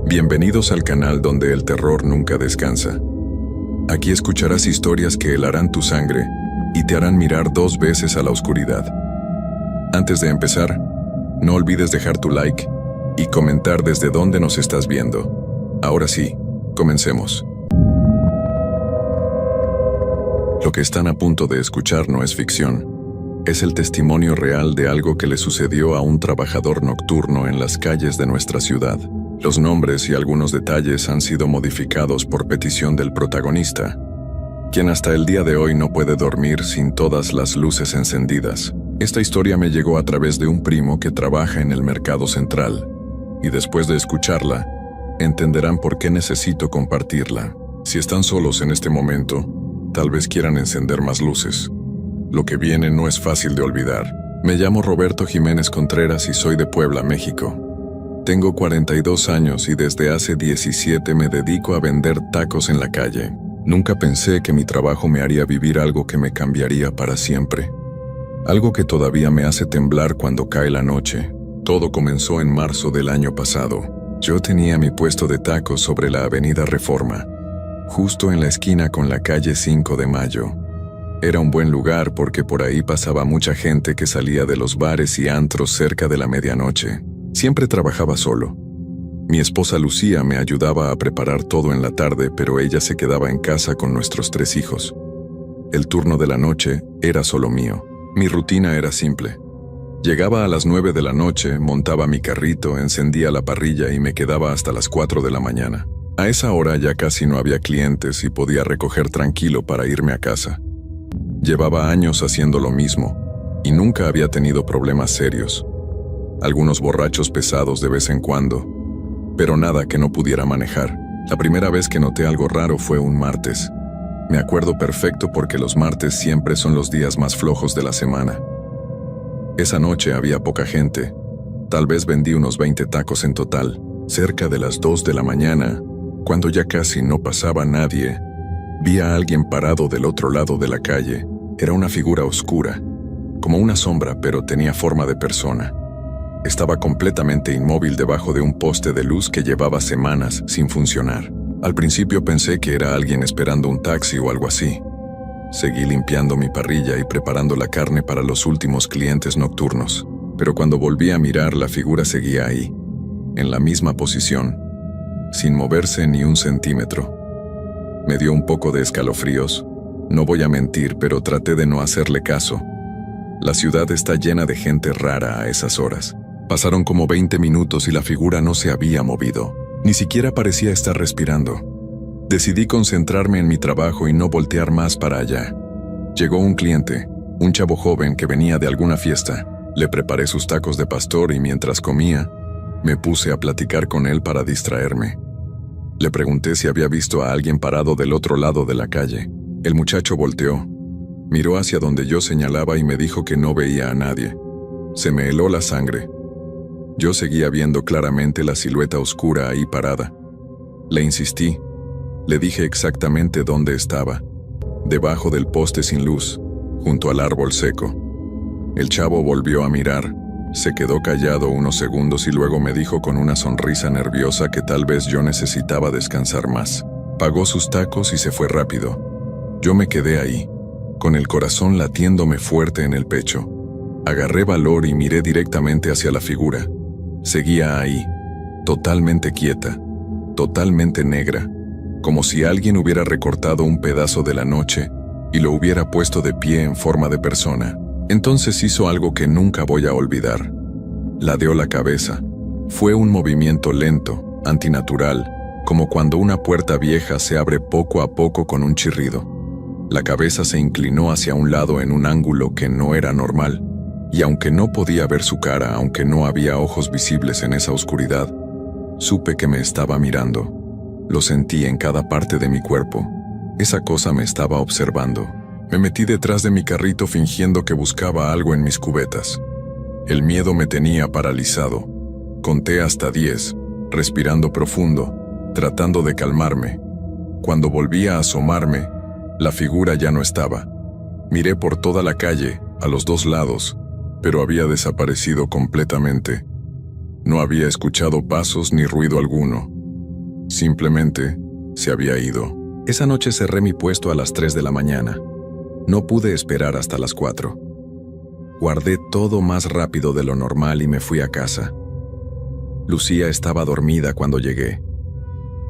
Bienvenidos al canal donde el terror nunca descansa. Aquí escucharás historias que helarán tu sangre y te harán mirar 2 veces a la oscuridad. Antes de empezar, no olvides dejar tu like y comentar desde dónde nos estás viendo. Ahora sí, comencemos. Lo que están a punto de escuchar no es ficción. Es el testimonio real de algo que le sucedió a un trabajador nocturno en las calles de nuestra ciudad. Los nombres y algunos detalles han sido modificados por petición del protagonista, quien hasta el día de hoy no puede dormir sin todas las luces encendidas. Esta historia me llegó a través de un primo que trabaja en el mercado central, y después de escucharla, entenderán por qué necesito compartirla. Si están solos en este momento, tal vez quieran encender más luces. Lo que viene no es fácil de olvidar. Me llamo Roberto Jiménez Contreras y soy de Puebla, México. Tengo 42 años y desde hace 17 me dedico a vender tacos en la calle. Nunca pensé que mi trabajo me haría vivir algo que me cambiaría para siempre. Algo que todavía me hace temblar cuando cae la noche. Todo comenzó en marzo del año pasado. Yo tenía mi puesto de tacos sobre la avenida Reforma, justo en la esquina con la calle 5 de Mayo. Era un buen lugar porque por ahí pasaba mucha gente que salía de los bares y antros cerca de la medianoche. Siempre trabajaba solo. Mi esposa Lucía me ayudaba a preparar todo en la tarde, pero ella se quedaba en casa con nuestros 3 hijos. El turno de la noche era solo mío. Mi rutina era simple. Llegaba a las 9 de la noche, montaba mi carrito, encendía la parrilla y me quedaba hasta las 4 de la mañana. A esa hora ya casi no había clientes y podía recoger tranquilo para irme a casa. Llevaba años haciendo lo mismo y nunca había tenido problemas serios. Algunos borrachos pesados de vez en cuando, pero nada que no pudiera manejar. La primera vez que noté algo raro fue un martes. Me acuerdo perfecto porque los martes siempre son los días más flojos de la semana. Esa noche había poca gente. Tal vez vendí unos 20 tacos en total. Cerca de las 2 de la mañana, cuando ya casi no pasaba nadie, vi a alguien parado del otro lado de la calle. Era una figura oscura, como una sombra, pero tenía forma de persona. Estaba completamente inmóvil debajo de un poste de luz que llevaba semanas sin funcionar. Al principio pensé que era alguien esperando un taxi o algo así. Seguí limpiando mi parrilla y preparando la carne para los últimos clientes nocturnos. Pero cuando volví a mirar, la figura seguía ahí, en la misma posición, sin moverse ni un centímetro. Me dio un poco de escalofríos. No voy a mentir, pero traté de no hacerle caso. La ciudad está llena de gente rara a esas horas. Pasaron como 20 minutos y la figura no se había movido. Ni siquiera parecía estar respirando. Decidí concentrarme en mi trabajo y no voltear más para allá. Llegó un cliente, un chavo joven que venía de alguna fiesta. Le preparé sus tacos de pastor y mientras comía, me puse a platicar con él para distraerme. Le pregunté si había visto a alguien parado del otro lado de la calle. El muchacho volteó, miró hacia donde yo señalaba y me dijo que no veía a nadie. Se me heló la sangre. Yo seguía viendo claramente la silueta oscura ahí parada. Le insistí. Le dije exactamente dónde estaba. Debajo del poste sin luz, junto al árbol seco. El chavo volvió a mirar, se quedó callado unos segundos y luego me dijo con una sonrisa nerviosa que tal vez yo necesitaba descansar más. Pagó sus tacos y se fue rápido. Yo me quedé ahí, con el corazón latiéndome fuerte en el pecho. Agarré valor y miré directamente hacia la figura. Seguía ahí, totalmente quieta, totalmente negra, como si alguien hubiera recortado un pedazo de la noche y lo hubiera puesto de pie en forma de persona. Entonces hizo algo que nunca voy a olvidar. Ladeó la cabeza. Fue un movimiento lento, antinatural, como cuando una puerta vieja se abre poco a poco con un chirrido. La cabeza se inclinó hacia un lado en un ángulo que no era normal. Y aunque no podía ver su cara, aunque no había ojos visibles en esa oscuridad, supe que me estaba mirando. Lo sentí en cada parte de mi cuerpo. Esa cosa me estaba observando. Me metí detrás de mi carrito fingiendo que buscaba algo en mis cubetas. El miedo me tenía paralizado. Conté hasta 10, respirando profundo, tratando de calmarme. Cuando volví a asomarme, la figura ya no estaba. Miré por toda la calle, a los 2 lados, pero había desaparecido completamente. No había escuchado pasos ni ruido alguno. Simplemente se había ido. Esa noche cerré mi puesto a las 3 de la mañana. No pude esperar hasta las 4. Guardé todo más rápido de lo normal y me fui a casa. Lucía estaba dormida cuando llegué.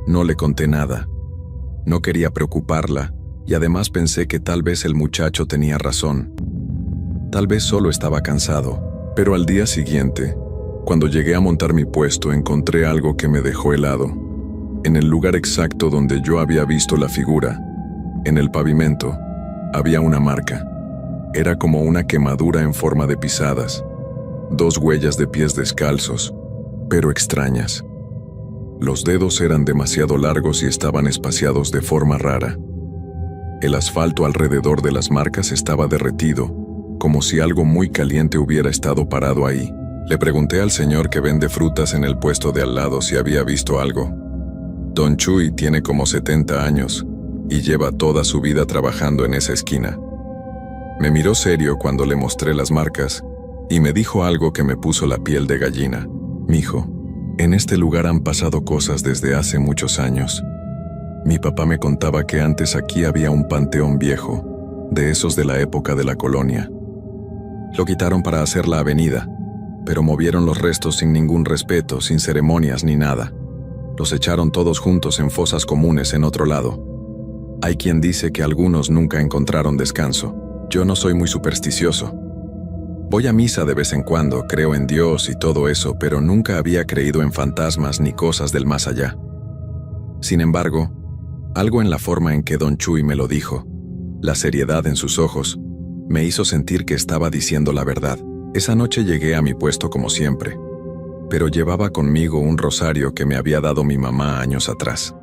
No le conté nada. No quería preocuparla y además pensé que tal vez el muchacho tenía razón. Tal vez solo estaba cansado. Pero al día siguiente, cuando llegué a montar mi puesto, encontré algo que me dejó helado. En el lugar exacto donde yo había visto la figura, en el pavimento, había una marca. Era como una quemadura en forma de pisadas. 2 huellas de pies descalzos, pero extrañas. Los dedos eran demasiado largos y estaban espaciados de forma rara. El asfalto alrededor de las marcas estaba derretido, como si algo muy caliente hubiera estado parado ahí. Le pregunté al señor que vende frutas en el puesto de al lado si había visto algo. Don Chuy tiene como 70 años y lleva toda su vida trabajando en esa esquina. Me miró serio cuando le mostré las marcas y me dijo algo que me puso la piel de gallina. Mijo, en este lugar han pasado cosas desde hace muchos años. Mi papá me contaba que antes aquí había un panteón viejo, de esos de la época de la colonia. Lo quitaron para hacer la avenida, pero movieron los restos sin ningún respeto, sin ceremonias ni nada. Los echaron todos juntos en fosas comunes en otro lado. Hay quien dice que algunos nunca encontraron descanso. Yo no soy muy supersticioso. Voy a misa de vez en cuando, creo en Dios y todo eso, pero nunca había creído en fantasmas ni cosas del más allá. Sin embargo, algo en la forma en que Don Chuy me lo dijo, la seriedad en sus ojos, me hizo sentir que estaba diciendo la verdad. Esa noche llegué a mi puesto como siempre, pero llevaba conmigo un rosario que me había dado mi mamá años atrás.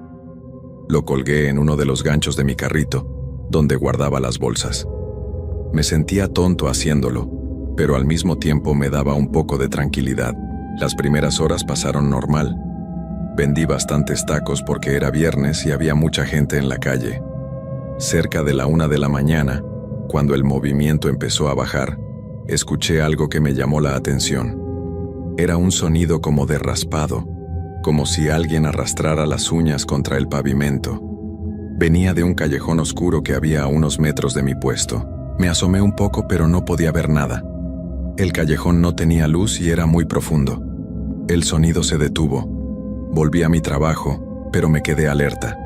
Lo colgué en uno de los ganchos de mi carrito, donde guardaba las bolsas. Me sentía tonto haciéndolo, pero al mismo tiempo me daba un poco de tranquilidad. Las primeras horas pasaron normal. Vendí bastantes tacos porque era viernes y había mucha gente en la calle. Cerca de la 1 de la mañana, cuando el movimiento empezó a bajar, escuché algo que me llamó la atención. Era un sonido como de raspado, como si alguien arrastrara las uñas contra el pavimento. Venía de un callejón oscuro que había a unos metros de mi puesto. Me asomé un poco, pero no podía ver nada. El callejón no tenía luz y era muy profundo. El sonido se detuvo. Volví a mi trabajo, pero me quedé alerta.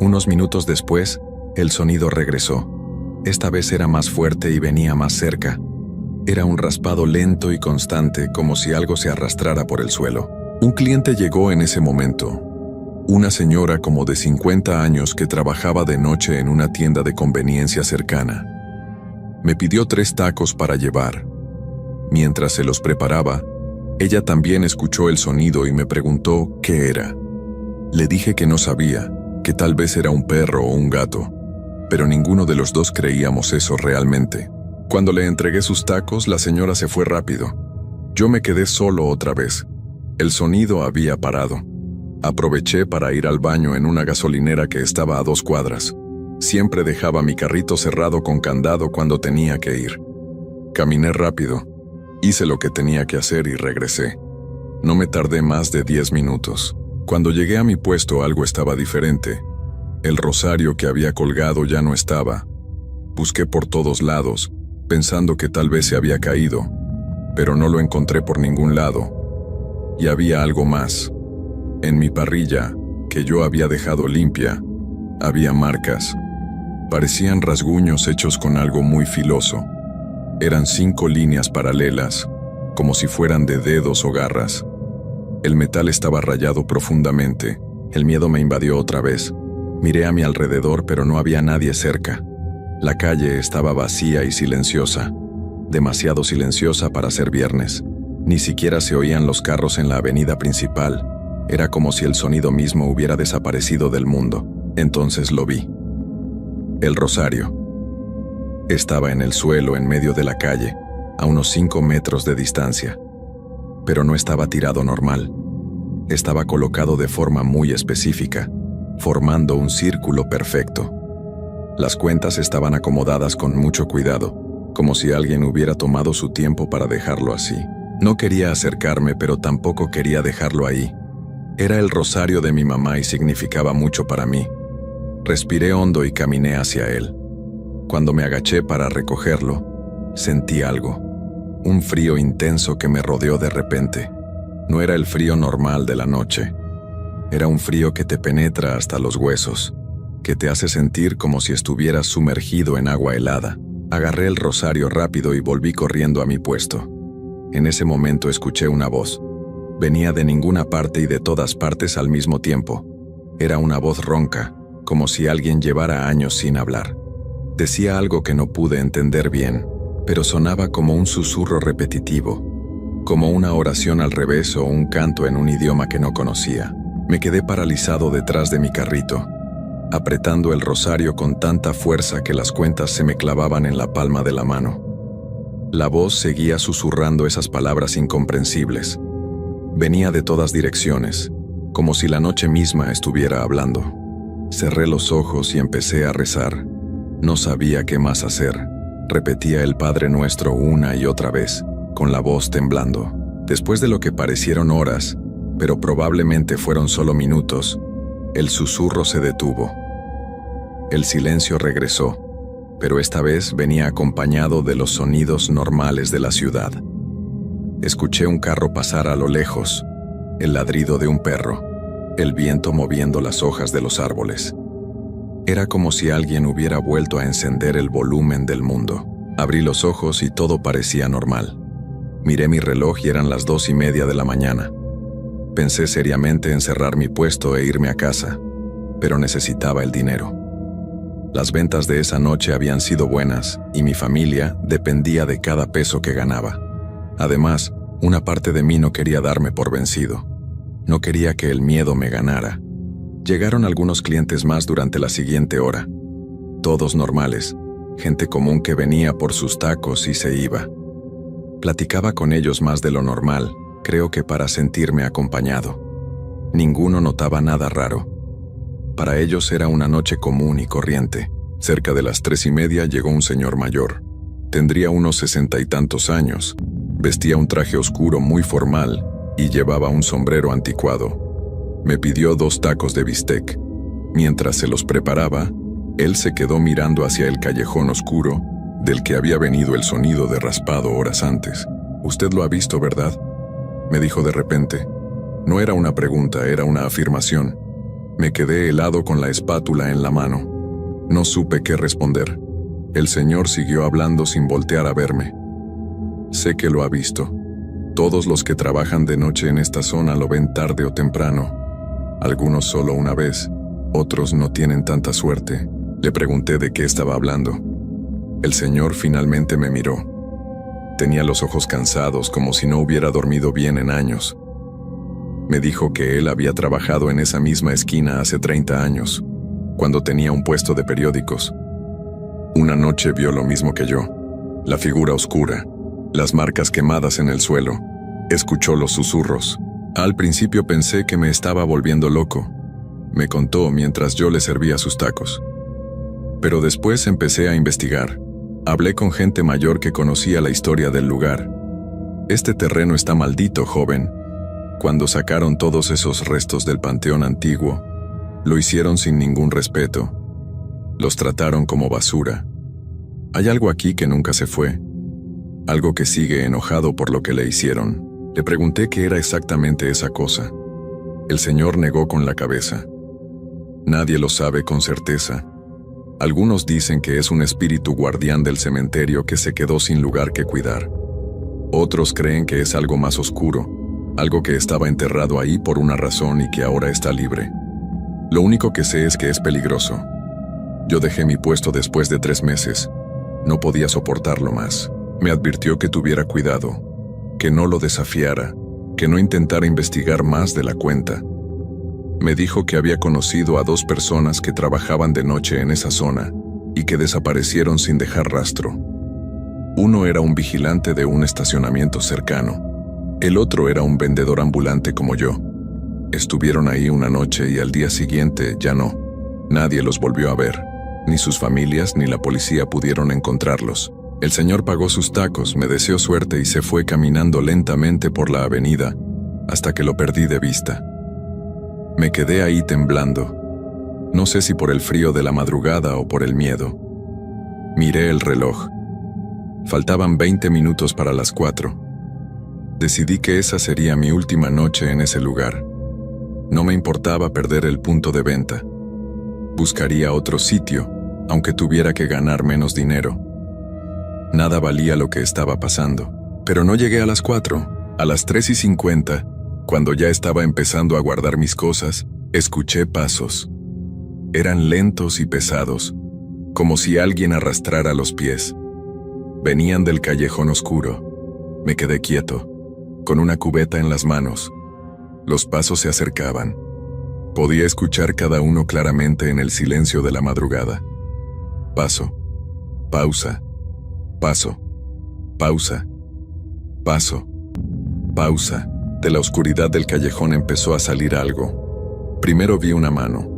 Unos minutos después, el sonido regresó. Esta vez era más fuerte y venía más cerca. Era un raspado lento y constante, como si algo se arrastrara por el suelo. Un cliente llegó en ese momento. Una señora como de 50 años que trabajaba de noche en una tienda de conveniencia cercana. Me pidió 3 tacos para llevar. Mientras se los preparaba, ella también escuchó el sonido y me preguntó qué era. Le dije que no sabía, que tal vez era un perro o un gato, pero ninguno de los dos creíamos eso realmente. Cuando le entregué sus tacos, la señora se fue rápido. Yo me quedé solo otra vez. El sonido había parado. Aproveché para ir al baño en una gasolinera que estaba a 2 cuadras. Siempre dejaba mi carrito cerrado con candado cuando tenía que ir. Caminé rápido, hice lo que tenía que hacer y regresé. No me tardé más de 10 minutos. Cuando llegué a mi puesto algo estaba diferente. El rosario que había colgado ya no estaba. Busqué por todos lados, pensando que tal vez se había caído, pero no lo encontré por ningún lado. Y había algo más. En mi parrilla, que yo había dejado limpia, había marcas. Parecían rasguños hechos con algo muy filoso. Eran 5 líneas paralelas, como si fueran de dedos o garras. El metal estaba rayado profundamente. El miedo me invadió otra vez. Miré a mi alrededor, pero no había nadie cerca. La calle estaba vacía y silenciosa. Demasiado silenciosa para ser viernes. Ni siquiera se oían los carros en la avenida principal. Era como si el sonido mismo hubiera desaparecido del mundo. Entonces lo vi. El rosario. Estaba en el suelo en medio de la calle, a unos 5 metros de distancia. Pero no estaba tirado normal. Estaba colocado de forma muy específica, formando un círculo perfecto. Las cuentas estaban acomodadas con mucho cuidado, como si alguien hubiera tomado su tiempo para dejarlo así. No quería acercarme, pero tampoco quería dejarlo ahí. Era el rosario de mi mamá y significaba mucho para mí. Respiré hondo y caminé hacia él. Cuando me agaché para recogerlo, sentí algo, un frío intenso que me rodeó de repente. No era el frío normal de la noche. Era un frío que te penetra hasta los huesos, que te hace sentir como si estuvieras sumergido en agua helada. Agarré el rosario rápido y volví corriendo a mi puesto. En ese momento escuché una voz. Venía de ninguna parte y de todas partes al mismo tiempo. Era una voz ronca, como si alguien llevara años sin hablar. Decía algo que no pude entender bien, pero sonaba como un susurro repetitivo, como una oración al revés o un canto en un idioma que no conocía. Me quedé paralizado detrás de mi carrito, apretando el rosario con tanta fuerza que las cuentas se me clavaban en la palma de la mano. La voz seguía susurrando esas palabras incomprensibles. Venía de todas direcciones, como si la noche misma estuviera hablando. Cerré los ojos y empecé a rezar. No sabía qué más hacer. Repetía el Padre Nuestro una y otra vez, con la voz temblando. Después de lo que parecieron horas, pero probablemente fueron solo minutos, el susurro se detuvo. El silencio regresó, pero esta vez venía acompañado de los sonidos normales de la ciudad. Escuché un carro pasar a lo lejos, el ladrido de un perro, el viento moviendo las hojas de los árboles. Era como si alguien hubiera vuelto a encender el volumen del mundo. Abrí los ojos y todo parecía normal. Miré mi reloj y eran las 2:30 de la mañana. Pensé seriamente en cerrar mi puesto e irme a casa, pero necesitaba el dinero. Las ventas de esa noche habían sido buenas y mi familia dependía de cada peso que ganaba. Además, una parte de mí no quería darme por vencido. No quería que el miedo me ganara. Llegaron algunos clientes más durante la siguiente hora. Todos normales, gente común que venía por sus tacos y se iba. Platicaba con ellos más de lo normal, creo que para sentirme acompañado. Ninguno notaba nada raro. Para ellos era una noche común y corriente. Cerca de las 3:30 llegó un señor mayor. Tendría unos 60 y tantos años. Vestía un traje oscuro muy formal y llevaba un sombrero anticuado. Me pidió 2 tacos de bistec. Mientras se los preparaba, él se quedó mirando hacia el callejón oscuro del que había venido el sonido de raspado horas antes. «Usted lo ha visto, ¿verdad?», me dijo de repente. No era una pregunta, era una afirmación. Me quedé helado con la espátula en la mano. No supe qué responder. El señor siguió hablando sin voltear a verme. «Sé que lo ha visto. Todos los que trabajan de noche en esta zona lo ven tarde o temprano. Algunos solo una vez, otros no tienen tanta suerte». Le pregunté de qué estaba hablando. El señor finalmente me miró. Tenía los ojos cansados, como si no hubiera dormido bien en años. Me dijo que él había trabajado en esa misma esquina hace 30 años, cuando tenía un puesto de periódicos. Una noche vio lo mismo que yo, la figura oscura, las marcas quemadas en el suelo. Escuchó los susurros. Al principio pensé que me estaba volviendo loco, me contó mientras yo le servía sus tacos. Pero después empecé a investigar. Hablé con gente mayor que conocía la historia del lugar. «Este terreno está maldito, joven. Cuando sacaron todos esos restos del panteón antiguo, lo hicieron sin ningún respeto. Los trataron como basura. Hay algo aquí que nunca se fue. Algo que sigue enojado por lo que le hicieron». Le pregunté qué era exactamente esa cosa. El señor negó con la cabeza. «Nadie lo sabe con certeza. Algunos dicen que es un espíritu guardián del cementerio que se quedó sin lugar que cuidar. Otros creen que es algo más oscuro, algo que estaba enterrado ahí por una razón y que ahora está libre. Lo único que sé es que es peligroso. Yo dejé mi puesto después de 3 meses. No podía soportarlo más. Me advirtió que tuviera cuidado, que no lo desafiara, que no intentara investigar más de la cuenta. Me dijo que había conocido a 2 personas que trabajaban de noche en esa zona y que desaparecieron sin dejar rastro. Uno era un vigilante de un estacionamiento cercano. El otro era un vendedor ambulante como yo. Estuvieron ahí una noche y al día siguiente ya no. Nadie los volvió a ver. Ni sus familias ni la policía pudieron encontrarlos. El señor pagó sus tacos, me deseó suerte y se fue caminando lentamente por la avenida hasta que lo perdí de vista. Me quedé ahí temblando. No sé si por el frío de la madrugada o por el miedo. Miré el reloj. Faltaban 20 minutos para las 4. Decidí que esa sería mi última noche en ese lugar. No me importaba perder el punto de venta. Buscaría otro sitio, aunque tuviera que ganar menos dinero. Nada valía lo que estaba pasando. Pero no llegué a las 4. A las 3:50, cuando ya estaba empezando a guardar mis cosas, escuché pasos. Eran lentos y pesados, como si alguien arrastrara los pies. Venían del callejón oscuro. Me quedé quieto, con una cubeta en las manos. Los pasos se acercaban. Podía escuchar cada uno claramente en el silencio de la madrugada. Paso, pausa, paso, pausa, paso, pausa. De la oscuridad del callejón empezó a salir algo. Primero vi una mano.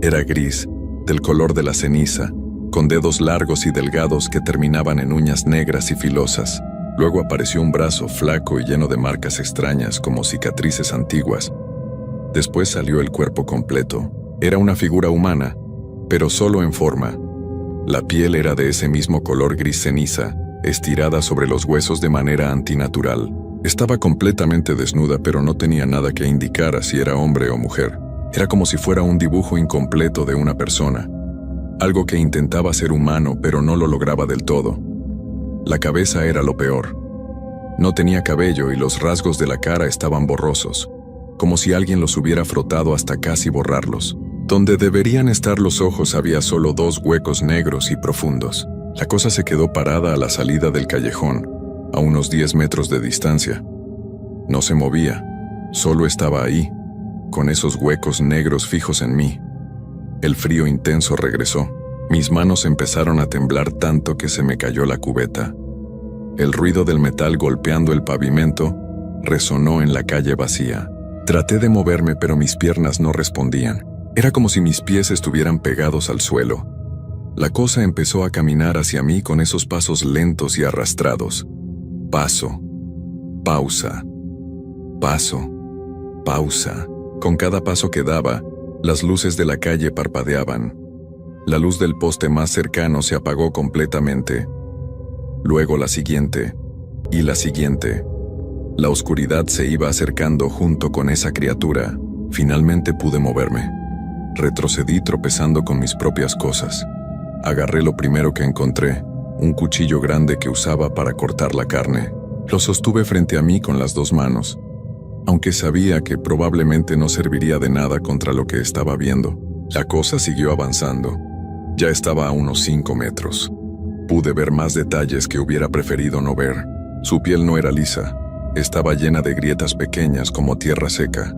Era gris, del color de la ceniza, con dedos largos y delgados que terminaban en uñas negras y filosas. Luego apareció un brazo flaco y lleno de marcas extrañas como cicatrices antiguas. Después salió el cuerpo completo. Era una figura humana, pero solo en forma. La piel era de ese mismo color gris ceniza, estirada sobre los huesos de manera antinatural. Estaba completamente desnuda, pero no tenía nada que indicara si era hombre o mujer. Era como si fuera un dibujo incompleto de una persona. Algo que intentaba ser humano, pero no lo lograba del todo. La cabeza era lo peor. No tenía cabello y los rasgos de la cara estaban borrosos, como si alguien los hubiera frotado hasta casi borrarlos. Donde deberían estar los ojos había solo 2 huecos negros y profundos. La cosa se quedó parada a la salida del callejón, a unos 10 metros de distancia. No se movía, solo estaba ahí, con esos huecos negros fijos en mí. El frío intenso regresó. Mis manos empezaron a temblar tanto que se me cayó la cubeta. El ruido del metal golpeando el pavimento resonó en la calle vacía. Traté de moverme, pero mis piernas no respondían. Era como si mis pies estuvieran pegados al suelo. La cosa empezó a caminar hacia mí con esos pasos lentos y arrastrados. Paso, pausa, paso, pausa. Con cada paso que daba, las luces de la calle parpadeaban. La luz del poste más cercano se apagó completamente. Luego la siguiente, y la siguiente. La oscuridad se iba acercando junto con esa criatura. Finalmente pude moverme. Retrocedí tropezando con mis propias cosas. Agarré lo primero que encontré, un cuchillo grande que usaba para cortar la carne. Lo sostuve frente a mí con las 2 manos, aunque sabía que probablemente no serviría de nada contra lo que estaba viendo. La cosa siguió avanzando. Ya estaba a unos 5 metros. Pude ver más detalles que hubiera preferido no ver. Su piel no era lisa, estaba llena de grietas pequeñas como tierra seca.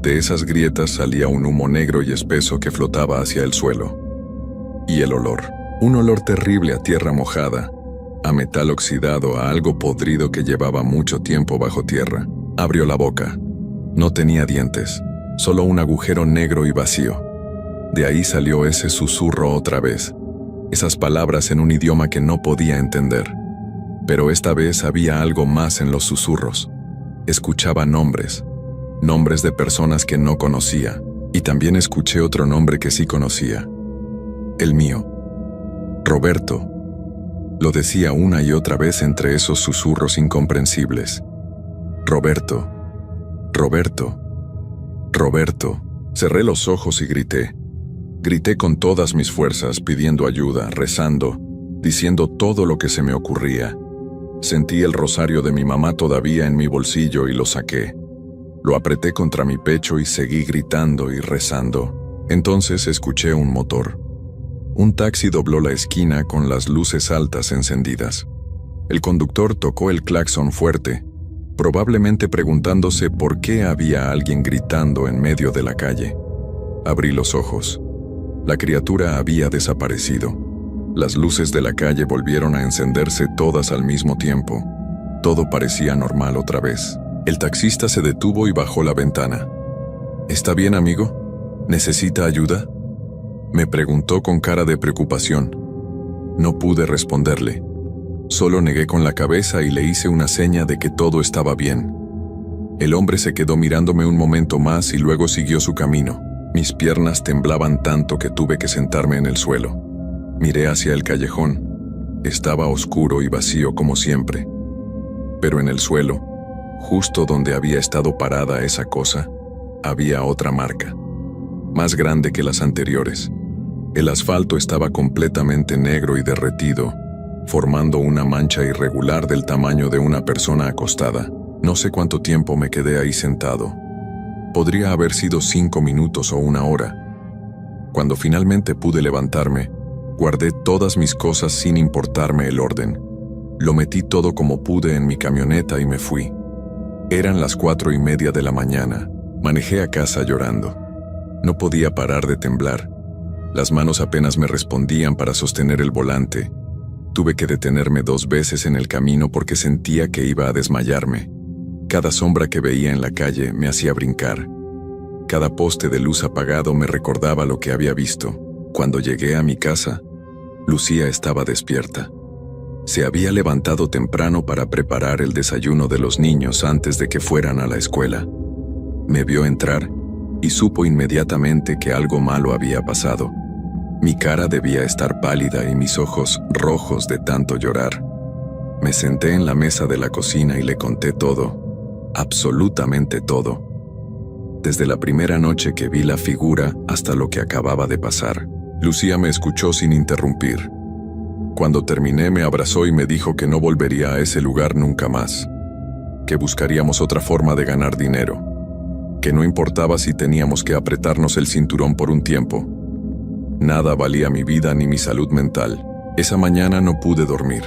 De esas grietas salía un humo negro y espeso que flotaba hacia el suelo. Y el olor. Un olor terrible a tierra mojada, a metal oxidado, a algo podrido que llevaba mucho tiempo bajo tierra. Abrió la boca. No tenía dientes, solo un agujero negro y vacío. De ahí salió ese susurro otra vez, esas palabras en un idioma que no podía entender. Pero esta vez había algo más en los susurros. Escuchaba nombres de personas que no conocía, y también escuché otro nombre que sí conocía. El mío. Roberto. Lo decía una y otra vez entre esos susurros incomprensibles. Roberto, Roberto, Roberto. Cerré los ojos y grité. Grité con todas mis fuerzas, pidiendo ayuda, rezando, diciendo todo lo que se me ocurría. Sentí el rosario de mi mamá todavía en mi bolsillo y lo saqué. Lo apreté contra mi pecho y seguí gritando y rezando. Entonces escuché un motor. Un taxi dobló la esquina con las luces altas encendidas. El conductor tocó el claxon fuerte, probablemente preguntándose por qué había alguien gritando en medio de la calle. Abrí los ojos. La criatura había desaparecido. Las luces de la calle volvieron a encenderse todas al mismo tiempo. Todo parecía normal otra vez. El taxista se detuvo y bajó la ventana. ¿Está bien, amigo? ¿Necesita ayuda?, me preguntó con cara de preocupación. No pude responderle. Solo negué con la cabeza y le hice una seña de que todo estaba bien. El hombre se quedó mirándome un momento más y luego siguió su camino. Mis piernas temblaban tanto que tuve que sentarme en el suelo. Miré hacia el callejón. Estaba oscuro y vacío como siempre. Pero en el suelo, justo donde había estado parada esa cosa, había otra marca, más grande que las anteriores. El asfalto estaba completamente negro y derretido, formando una mancha irregular del tamaño de una persona acostada. No sé cuánto tiempo me quedé ahí sentado. Podría haber sido 5 minutos o 1 hora. Cuando finalmente pude levantarme, guardé todas mis cosas sin importarme el orden. Lo metí todo como pude en mi camioneta y me fui. Eran las 4:30 de la mañana. Manejé a casa llorando. No podía parar de temblar. Las manos apenas me respondían para sostener el volante. Tuve que detenerme 2 veces en el camino porque sentía que iba a desmayarme. Cada sombra que veía en la calle me hacía brincar. Cada poste de luz apagado me recordaba lo que había visto. Cuando llegué a mi casa, Lucía estaba despierta. Se había levantado temprano para preparar el desayuno de los niños antes de que fueran a la escuela. Me vio entrar y supo inmediatamente que algo malo había pasado. Mi cara debía estar pálida y mis ojos rojos de tanto llorar. Me senté en la mesa de la cocina y le conté todo, absolutamente todo. Desde la primera noche que vi la figura hasta lo que acababa de pasar. Lucía me escuchó sin interrumpir. Cuando terminé me abrazó y me dijo que no volvería a ese lugar nunca más, que buscaríamos otra forma de ganar dinero, que no importaba si teníamos que apretarnos el cinturón por un tiempo. Nada valía mi vida ni mi salud mental. Esa mañana no pude dormir.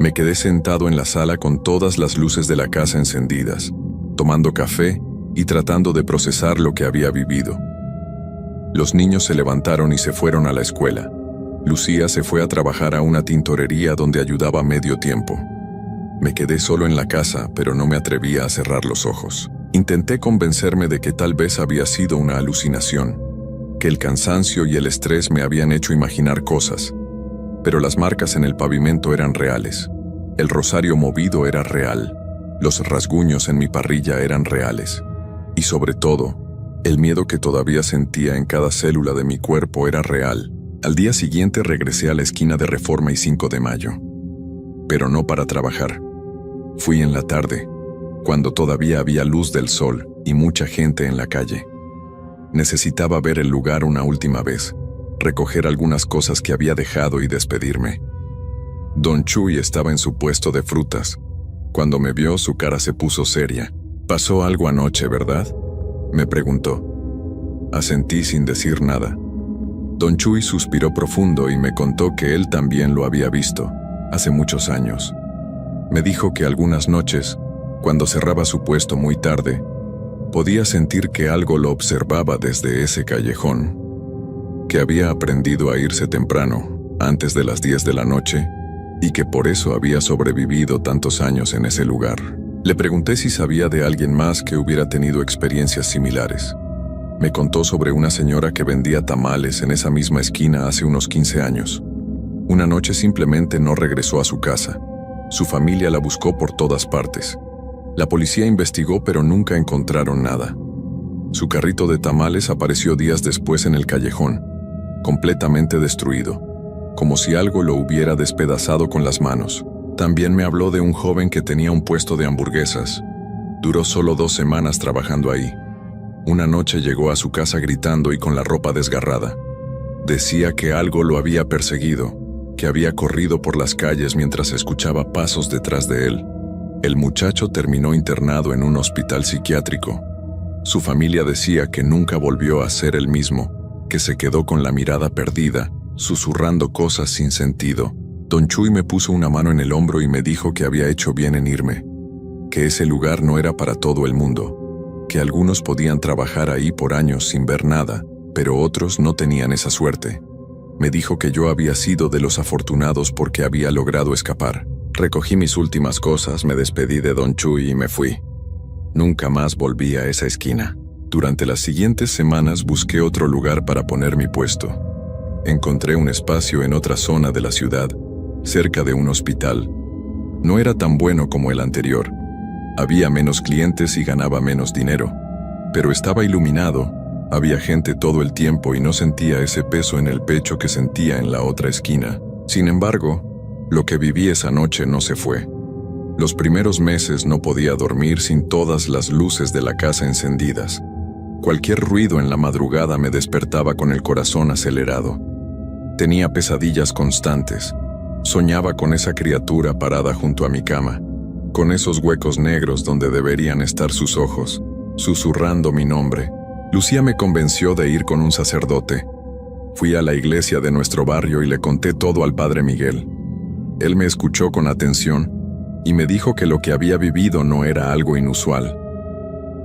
Me quedé sentado en la sala con todas las luces de la casa encendidas, tomando café y tratando de procesar lo que había vivido. Los niños se levantaron y se fueron a la escuela. Lucía se fue a trabajar a una tintorería donde ayudaba medio tiempo. Me quedé solo en la casa, pero no me atrevía a cerrar los ojos. Intenté convencerme de que tal vez había sido una alucinación, que el cansancio y el estrés me habían hecho imaginar cosas, pero las marcas en el pavimento eran reales. El rosario movido era real. Los rasguños en mi parrilla eran reales. Y sobre todo, el miedo que todavía sentía en cada célula de mi cuerpo era real. Al día siguiente regresé a la esquina de Reforma y 5 de Mayo. Pero no para trabajar. Fui en la tarde, cuando todavía había luz del sol y mucha gente en la calle. Necesitaba ver el lugar una última vez, recoger algunas cosas que había dejado y despedirme. Don Chuy estaba en su puesto de frutas. Cuando me vio, su cara se puso seria. «¿Pasó algo anoche, verdad?», me preguntó. Asentí sin decir nada. Don Chuy suspiró profundo y me contó que él también lo había visto, hace muchos años. Me dijo que algunas noches, cuando cerraba su puesto muy tarde, podía sentir que algo lo observaba desde ese callejón, que había aprendido a irse temprano, antes de las 10 de la noche, y que por eso había sobrevivido tantos años en ese lugar. Le pregunté si sabía de alguien más que hubiera tenido experiencias similares. Me contó sobre una señora que vendía tamales en esa misma esquina hace unos 15 años. Una noche simplemente no regresó a su casa. Su familia la buscó por todas partes. La policía investigó, pero nunca encontraron nada. Su carrito de tamales apareció días después en el callejón, completamente destruido, como si algo lo hubiera despedazado con las manos. También me habló de un joven que tenía un puesto de hamburguesas. Duró solo 2 semanas trabajando ahí. Una noche llegó a su casa gritando y con la ropa desgarrada. Decía que algo lo había perseguido, que había corrido por las calles mientras escuchaba pasos detrás de él. El muchacho terminó internado en un hospital psiquiátrico. Su familia decía que nunca volvió a ser el mismo, que se quedó con la mirada perdida, susurrando cosas sin sentido. Don Chuy me puso una mano en el hombro y me dijo que había hecho bien en irme, que ese lugar no era para todo el mundo, que algunos podían trabajar ahí por años sin ver nada, pero otros no tenían esa suerte. Me dijo que yo había sido de los afortunados porque había logrado escapar. Recogí mis últimas cosas, me despedí de Don Chuy y me fui. Nunca más volví a esa esquina. Durante las siguientes semanas busqué otro lugar para poner mi puesto. Encontré un espacio en otra zona de la ciudad, cerca de un hospital. No era tan bueno como el anterior. Había menos clientes y ganaba menos dinero, pero estaba iluminado, había gente todo el tiempo y no sentía ese peso en el pecho que sentía en la otra esquina. Sin embargo, lo que viví esa noche no se fue. Los primeros meses no podía dormir sin todas las luces de la casa encendidas. Cualquier ruido en la madrugada me despertaba con el corazón acelerado. Tenía pesadillas constantes. Soñaba con esa criatura parada junto a mi cama, con esos huecos negros donde deberían estar sus ojos, susurrando mi nombre. Lucía me convenció de ir con un sacerdote. Fui a la iglesia de nuestro barrio y le conté todo al padre Miguel. Él me escuchó con atención y me dijo que lo que había vivido no era algo inusual,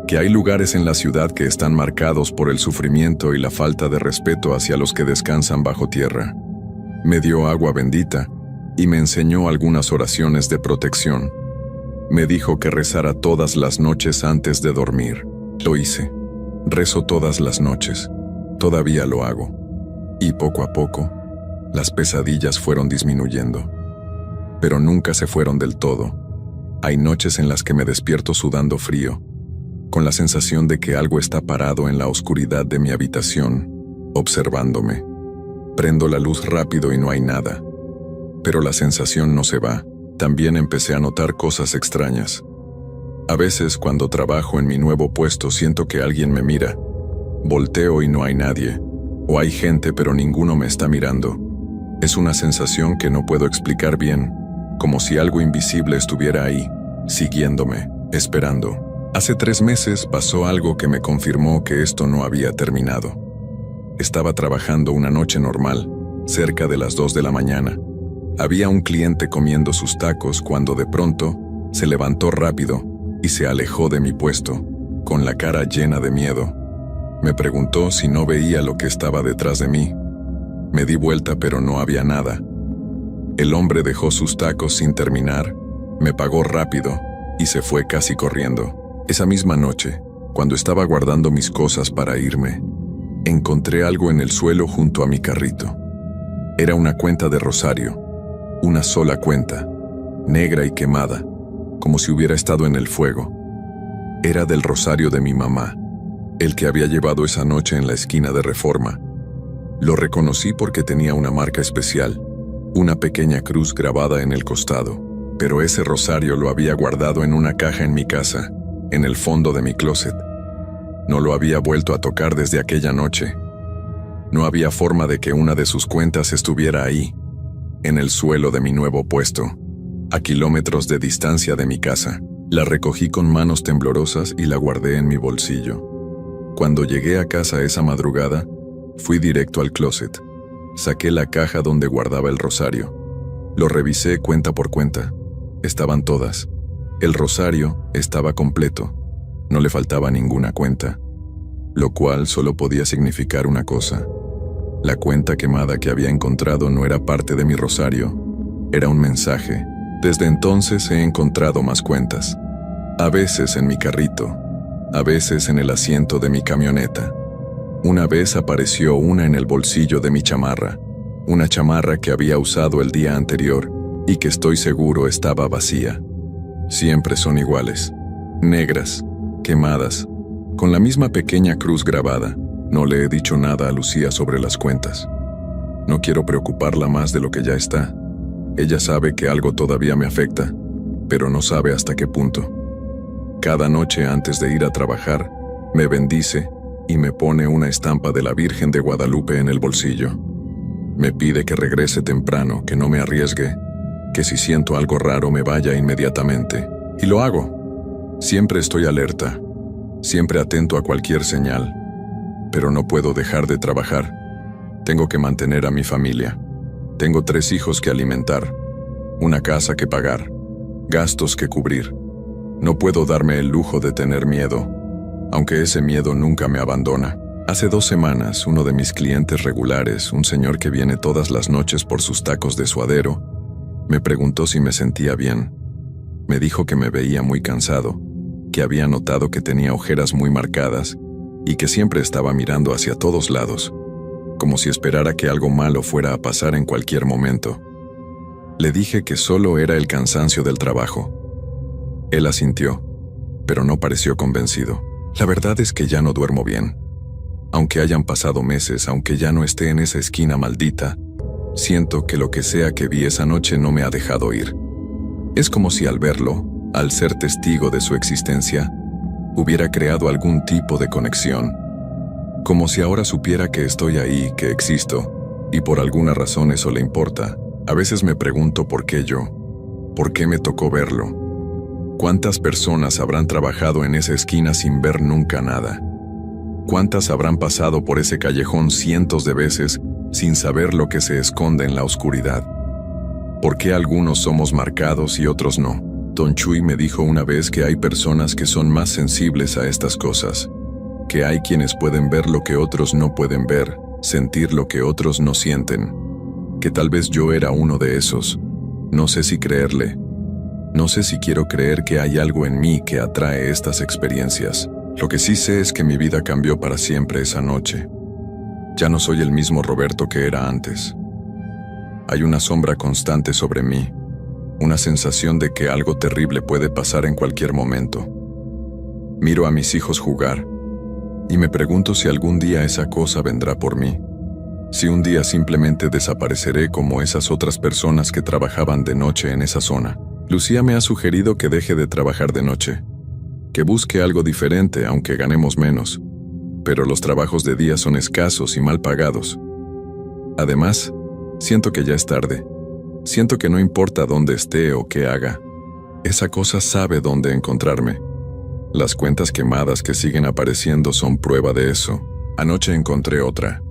que hay lugares en la ciudad que están marcados por el sufrimiento y la falta de respeto hacia los que descansan bajo tierra. Me dio agua bendita y me enseñó algunas oraciones de protección. Me dijo que rezara todas las noches antes de dormir. Lo hice. Rezo todas las noches. Todavía lo hago. Y poco a poco, las pesadillas fueron disminuyendo. Pero nunca se fueron del todo. Hay noches en las que me despierto sudando frío, con la sensación de que algo está parado en la oscuridad de mi habitación, observándome. Prendo la luz rápido y no hay nada. Pero la sensación no se va. También empecé a notar cosas extrañas. A veces, cuando trabajo en mi nuevo puesto, siento que alguien me mira. Volteo y no hay nadie. O hay gente, pero ninguno me está mirando. Es una sensación que no puedo explicar bien, como si algo invisible estuviera ahí, siguiéndome, esperando. Hace 3 meses pasó algo que me confirmó que esto no había terminado. Estaba trabajando una noche normal, cerca de las 2 de la mañana. Había un cliente comiendo sus tacos cuando de pronto se levantó rápido y se alejó de mi puesto, con la cara llena de miedo. Me preguntó si no veía lo que estaba detrás de mí. Me di vuelta, pero no había nada. El hombre dejó sus tacos sin terminar, me pagó rápido y se fue casi corriendo. Esa misma noche, cuando estaba guardando mis cosas para irme, encontré algo en el suelo junto a mi carrito. Era una cuenta de rosario, una sola cuenta, negra y quemada, como si hubiera estado en el fuego. Era del rosario de mi mamá, el que había llevado esa noche en la esquina de Reforma. Lo reconocí porque tenía una marca especial, una pequeña cruz grabada en el costado, pero ese rosario lo había guardado en una caja en mi casa, en el fondo de mi closet. No lo había vuelto a tocar desde aquella noche. No había forma de que una de sus cuentas estuviera ahí, en el suelo de mi nuevo puesto, a kilómetros de distancia de mi casa. La recogí con manos temblorosas y la guardé en mi bolsillo. Cuando llegué a casa esa madrugada, fui directo al closet. Saqué la caja donde guardaba el rosario. Lo revisé cuenta por cuenta. Estaban todas. El rosario estaba completo. No le faltaba ninguna cuenta, lo cual solo podía significar una cosa. La cuenta quemada que había encontrado no era parte de mi rosario, era un mensaje. Desde entonces he encontrado más cuentas. A veces en mi carrito, a veces en el asiento de mi camioneta. Una vez apareció una en el bolsillo de mi chamarra, una chamarra que había usado el día anterior y que estoy seguro estaba vacía. Siempre son iguales, negras, quemadas, con la misma pequeña cruz grabada. No le he dicho nada a Lucía sobre las cuentas. No quiero preocuparla más de lo que ya está. Ella sabe que algo todavía me afecta, pero no sabe hasta qué punto. Cada noche antes de ir a trabajar, me bendice y me pone una estampa de la Virgen de Guadalupe en el bolsillo. Me pide que regrese temprano, que no me arriesgue, que si siento algo raro me vaya inmediatamente. Y lo hago. Siempre estoy alerta, siempre atento a cualquier señal. Pero no puedo dejar de trabajar. Tengo que mantener a mi familia. Tengo 3 hijos que alimentar, una casa que pagar, gastos que cubrir. No puedo darme el lujo de tener miedo, aunque ese miedo nunca me abandona. Hace 2 semanas, uno de mis clientes regulares, un señor que viene todas las noches por sus tacos de suadero, me preguntó si me sentía bien. Me dijo que me veía muy cansado, que había notado que tenía ojeras muy marcadas y que siempre estaba mirando hacia todos lados, como si esperara que algo malo fuera a pasar en cualquier momento. Le dije que solo era el cansancio del trabajo. Él asintió, pero no pareció convencido. La verdad es que ya no duermo bien. Aunque hayan pasado meses, aunque ya no esté en esa esquina maldita, siento que lo que sea que vi esa noche no me ha dejado ir. Es como si al verlo, al ser testigo de su existencia, hubiera creado algún tipo de conexión. Como si ahora supiera que estoy ahí, que existo, y por alguna razón eso le importa. A veces me pregunto por qué yo, por qué me tocó verlo. ¿Cuántas personas habrán trabajado en esa esquina sin ver nunca nada? ¿Cuántas habrán pasado por ese callejón cientos de veces sin saber lo que se esconde en la oscuridad? ¿Por qué algunos somos marcados y otros no? Don Chuy me dijo una vez que hay personas que son más sensibles a estas cosas, que hay quienes pueden ver lo que otros no pueden ver, sentir lo que otros no sienten, que tal vez yo era uno de esos. No sé si creerle. No sé si quiero creer que hay algo en mí que atrae estas experiencias. Lo que sí sé es que mi vida cambió para siempre esa noche. Ya no soy el mismo Roberto que era antes. Hay una sombra constante sobre mí, una sensación de que algo terrible puede pasar en cualquier momento. Miro a mis hijos jugar y me pregunto si algún día esa cosa vendrá por mí. Si un día simplemente desapareceré como esas otras personas que trabajaban de noche en esa zona. Lucía me ha sugerido que deje de trabajar de noche, que busque algo diferente aunque ganemos menos, pero los trabajos de día son escasos y mal pagados. Además, siento que ya es tarde. Siento que no importa dónde esté o qué haga, esa cosa sabe dónde encontrarme. Las cuentas quemadas que siguen apareciendo son prueba de eso. Anoche encontré otra.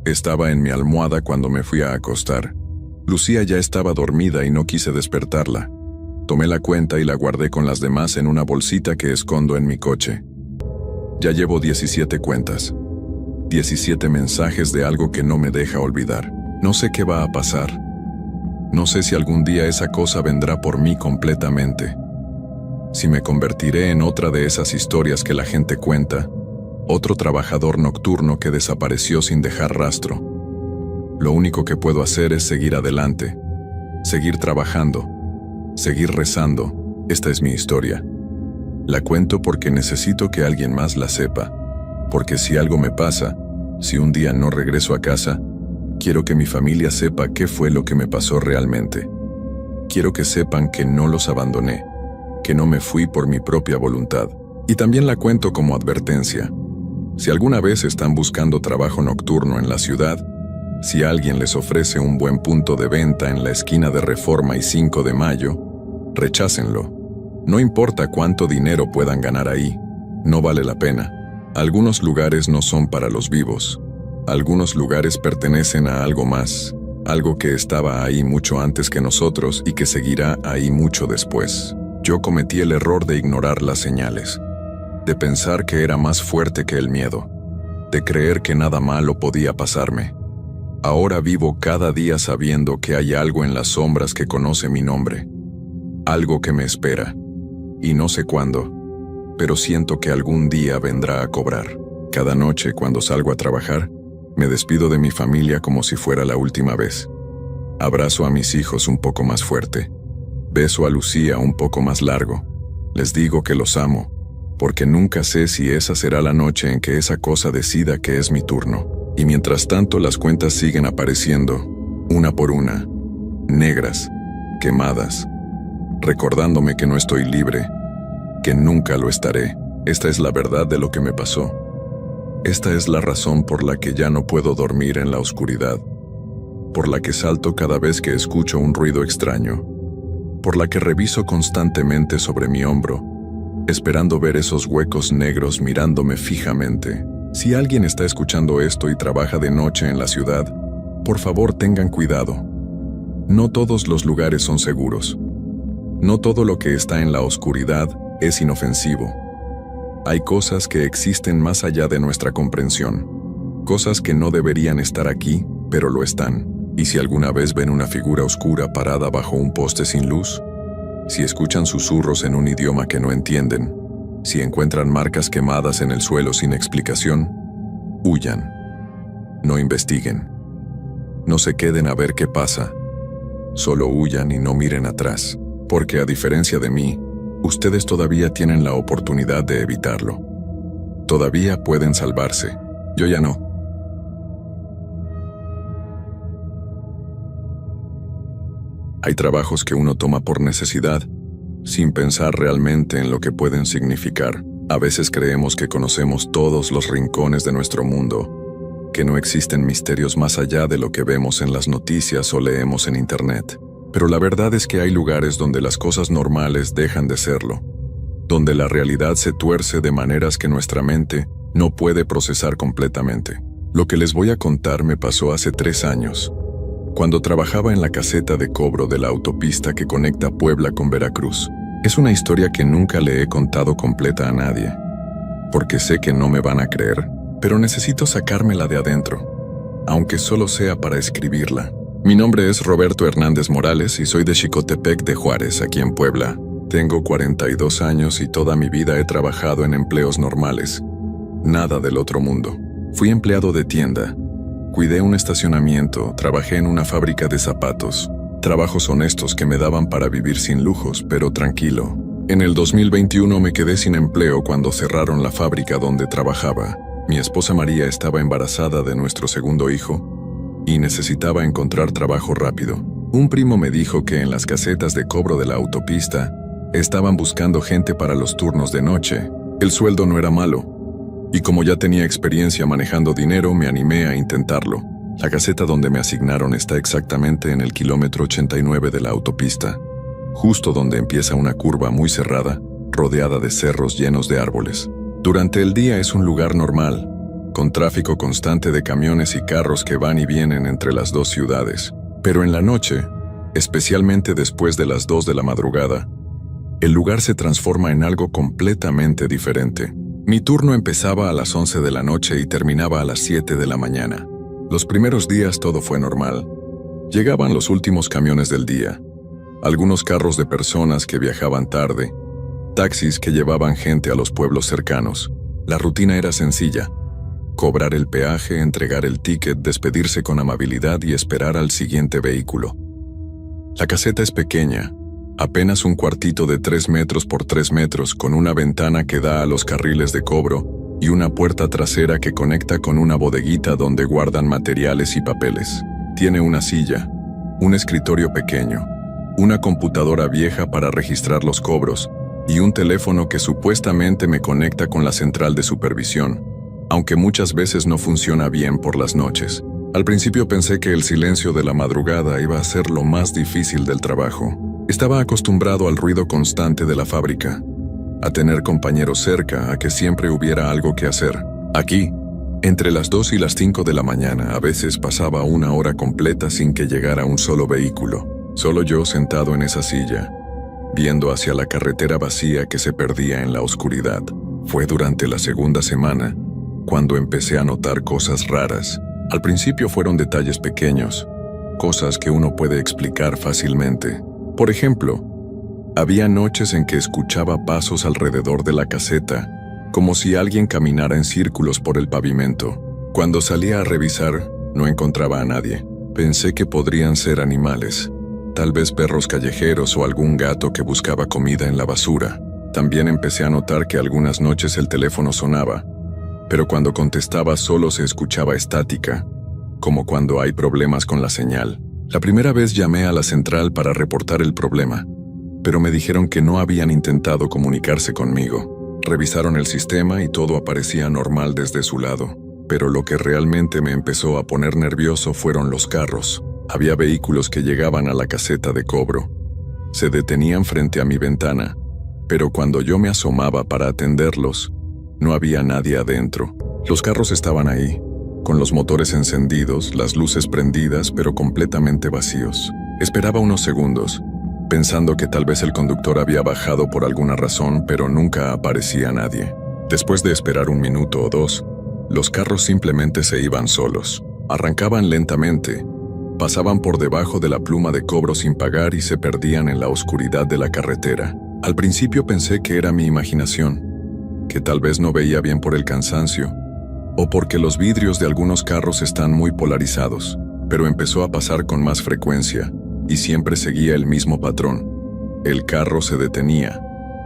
Estaba en mi almohada cuando me fui a acostar. Lucía ya estaba dormida y no quise despertarla. Tomé la cuenta y la guardé con las demás en una bolsita que escondo en mi coche. Ya llevo 17 cuentas. 17 mensajes de algo que no me deja olvidar. No sé qué va a pasar. No sé si algún día esa cosa vendrá por mí completamente. Si me convertiré en otra de esas historias que la gente cuenta, otro trabajador nocturno que desapareció sin dejar rastro. Lo único que puedo hacer es seguir adelante, seguir trabajando, seguir rezando. Esta es mi historia. La cuento porque necesito que alguien más la sepa, porque si algo me pasa, si un día no regreso a casa, quiero que mi familia sepa qué fue lo que me pasó realmente. Quiero que sepan que no los abandoné, que no me fui por mi propia voluntad. Y también la cuento como advertencia. Si alguna vez están buscando trabajo nocturno en la ciudad, si alguien les ofrece un buen punto de venta en la esquina de Reforma y 5 de Mayo, rechácenlo. No importa cuánto dinero puedan ganar ahí, no vale la pena. Algunos lugares no son para los vivos. Algunos lugares pertenecen a algo más, algo que estaba ahí mucho antes que nosotros y que seguirá ahí mucho después. Yo cometí el error de ignorar las señales, de pensar que era más fuerte que el miedo, de creer que nada malo podía pasarme. Ahora vivo cada día sabiendo que hay algo en las sombras que conoce mi nombre, algo que me espera, y no sé cuándo, pero siento que algún día vendrá a cobrar. Cada noche cuando salgo a trabajar, me despido de mi familia como si fuera la última vez. Abrazo a mis hijos un poco más fuerte, beso a Lucía un poco más largo, les digo que los amo, porque nunca sé si esa será la noche en que esa cosa decida que es mi turno. Y mientras tanto las cuentas siguen apareciendo, una por una, negras, quemadas, recordándome que no estoy libre, que nunca lo estaré. Esta es la verdad de lo que me pasó. Esta es la razón por la que ya no puedo dormir en la oscuridad, por la que salto cada vez que escucho un ruido extraño, por la que reviso constantemente sobre mi hombro, esperando ver esos huecos negros mirándome fijamente. Si alguien está escuchando esto y trabaja de noche en la ciudad, por favor tengan cuidado. No todos los lugares son seguros. No todo lo que está en la oscuridad es inofensivo. Hay cosas que existen más allá de nuestra comprensión. Cosas que no deberían estar aquí, pero lo están. Y si alguna vez ven una figura oscura parada bajo un poste sin luz, si escuchan susurros en un idioma que no entienden, si encuentran marcas quemadas en el suelo sin explicación, huyan. No investiguen. No se queden a ver qué pasa. Solo huyan y no miren atrás, porque a diferencia de mí, Ustedes todavía tienen la oportunidad de evitarlo. Todavía pueden salvarse. Yo ya no. Hay trabajos que uno toma por necesidad, sin pensar realmente en lo que pueden significar. A veces creemos que conocemos todos los rincones de nuestro mundo, que no existen misterios más allá de lo que vemos en las noticias o leemos en Internet. Pero la verdad es que hay lugares donde las cosas normales dejan de serlo, donde la realidad se tuerce de maneras que nuestra mente no puede procesar completamente. Lo que les voy a contar me pasó hace 3 años, cuando trabajaba en la caseta de cobro de la autopista que conecta Puebla con Veracruz. Es una historia que nunca le he contado completa a nadie, porque sé que no me van a creer, pero necesito sacármela de adentro, aunque solo sea para escribirla. Mi nombre es Roberto Hernández Morales y soy de Xicotepec de Juárez, aquí en Puebla. Tengo 42 años y toda mi vida he trabajado en empleos normales. Nada del otro mundo. Fui empleado de tienda. Cuidé un estacionamiento, trabajé en una fábrica de zapatos. Trabajos honestos que me daban para vivir sin lujos, pero tranquilo. En el 2021 me quedé sin empleo cuando cerraron la fábrica donde trabajaba. Mi esposa María estaba embarazada de nuestro segundo hijo y necesitaba encontrar trabajo rápido. Un primo me dijo que en las casetas de cobro de la autopista estaban buscando gente para los turnos de noche. El sueldo no era malo, y como ya tenía experiencia manejando dinero, me animé a intentarlo. La caseta donde me asignaron está exactamente en el kilómetro 89 de la autopista, justo donde empieza una curva muy cerrada, rodeada de cerros llenos de árboles. Durante el día es un lugar normal, con tráfico constante de camiones y carros que van y vienen entre las dos ciudades. Pero en la noche, especialmente después de las 2 de la madrugada, el lugar se transforma en algo completamente diferente. Mi turno empezaba a las 11 de la noche y terminaba a las 7 de la mañana. Los primeros días todo fue normal. Llegaban los últimos camiones del día, algunos carros de personas que viajaban tarde, taxis que llevaban gente a los pueblos cercanos. La rutina era sencilla: cobrar el peaje, entregar el ticket, despedirse con amabilidad y esperar al siguiente vehículo. La caseta es pequeña, apenas un cuartito de 3 metros por 3 metros con una ventana que da a los carriles de cobro y una puerta trasera que conecta con una bodeguita donde guardan materiales y papeles. Tiene una silla, un escritorio pequeño, una computadora vieja para registrar los cobros y un teléfono que supuestamente me conecta con la central de supervisión, aunque muchas veces no funciona bien por las noches. Al principio pensé que el silencio de la madrugada iba a ser lo más difícil del trabajo. Estaba acostumbrado al ruido constante de la fábrica, a tener compañeros cerca, a que siempre hubiera algo que hacer. Aquí, entre las 2 y las 5 de la mañana, a veces pasaba 1 hora completa sin que llegara un solo vehículo. Solo yo sentado en esa silla, viendo hacia la carretera vacía que se perdía en la oscuridad. Fue durante la segunda semana cuando empecé a notar cosas raras. Al principio fueron detalles pequeños, cosas que uno puede explicar fácilmente. Por ejemplo, había noches en que escuchaba pasos alrededor de la caseta, como si alguien caminara en círculos por el pavimento. Cuando salía a revisar, no encontraba a nadie. Pensé que podrían ser animales, tal vez perros callejeros o algún gato que buscaba comida en la basura. También empecé a notar que algunas noches el teléfono sonaba, pero cuando contestaba solo se escuchaba estática, como cuando hay problemas con la señal. La primera vez llamé a la central para reportar el problema, pero me dijeron que no habían intentado comunicarse conmigo. Revisaron el sistema y todo aparecía normal desde su lado, pero lo que realmente me empezó a poner nervioso fueron los carros. Había vehículos que llegaban a la caseta de cobro. Se detenían frente a mi ventana, pero cuando yo me asomaba para atenderlos, no había nadie adentro. Los carros estaban ahí, con los motores encendidos, las luces prendidas, pero completamente vacíos. Esperaba unos segundos, pensando que tal vez el conductor había bajado por alguna razón, pero nunca aparecía nadie. Después de esperar 1 minuto o 2, los carros simplemente se iban solos. Arrancaban lentamente, pasaban por debajo de la pluma de cobro sin pagar y se perdían en la oscuridad de la carretera. Al principio pensé que era mi imaginación, que tal vez no veía bien por el cansancio, o porque los vidrios de algunos carros están muy polarizados, pero empezó a pasar con más frecuencia, y siempre seguía el mismo patrón. El carro se detenía,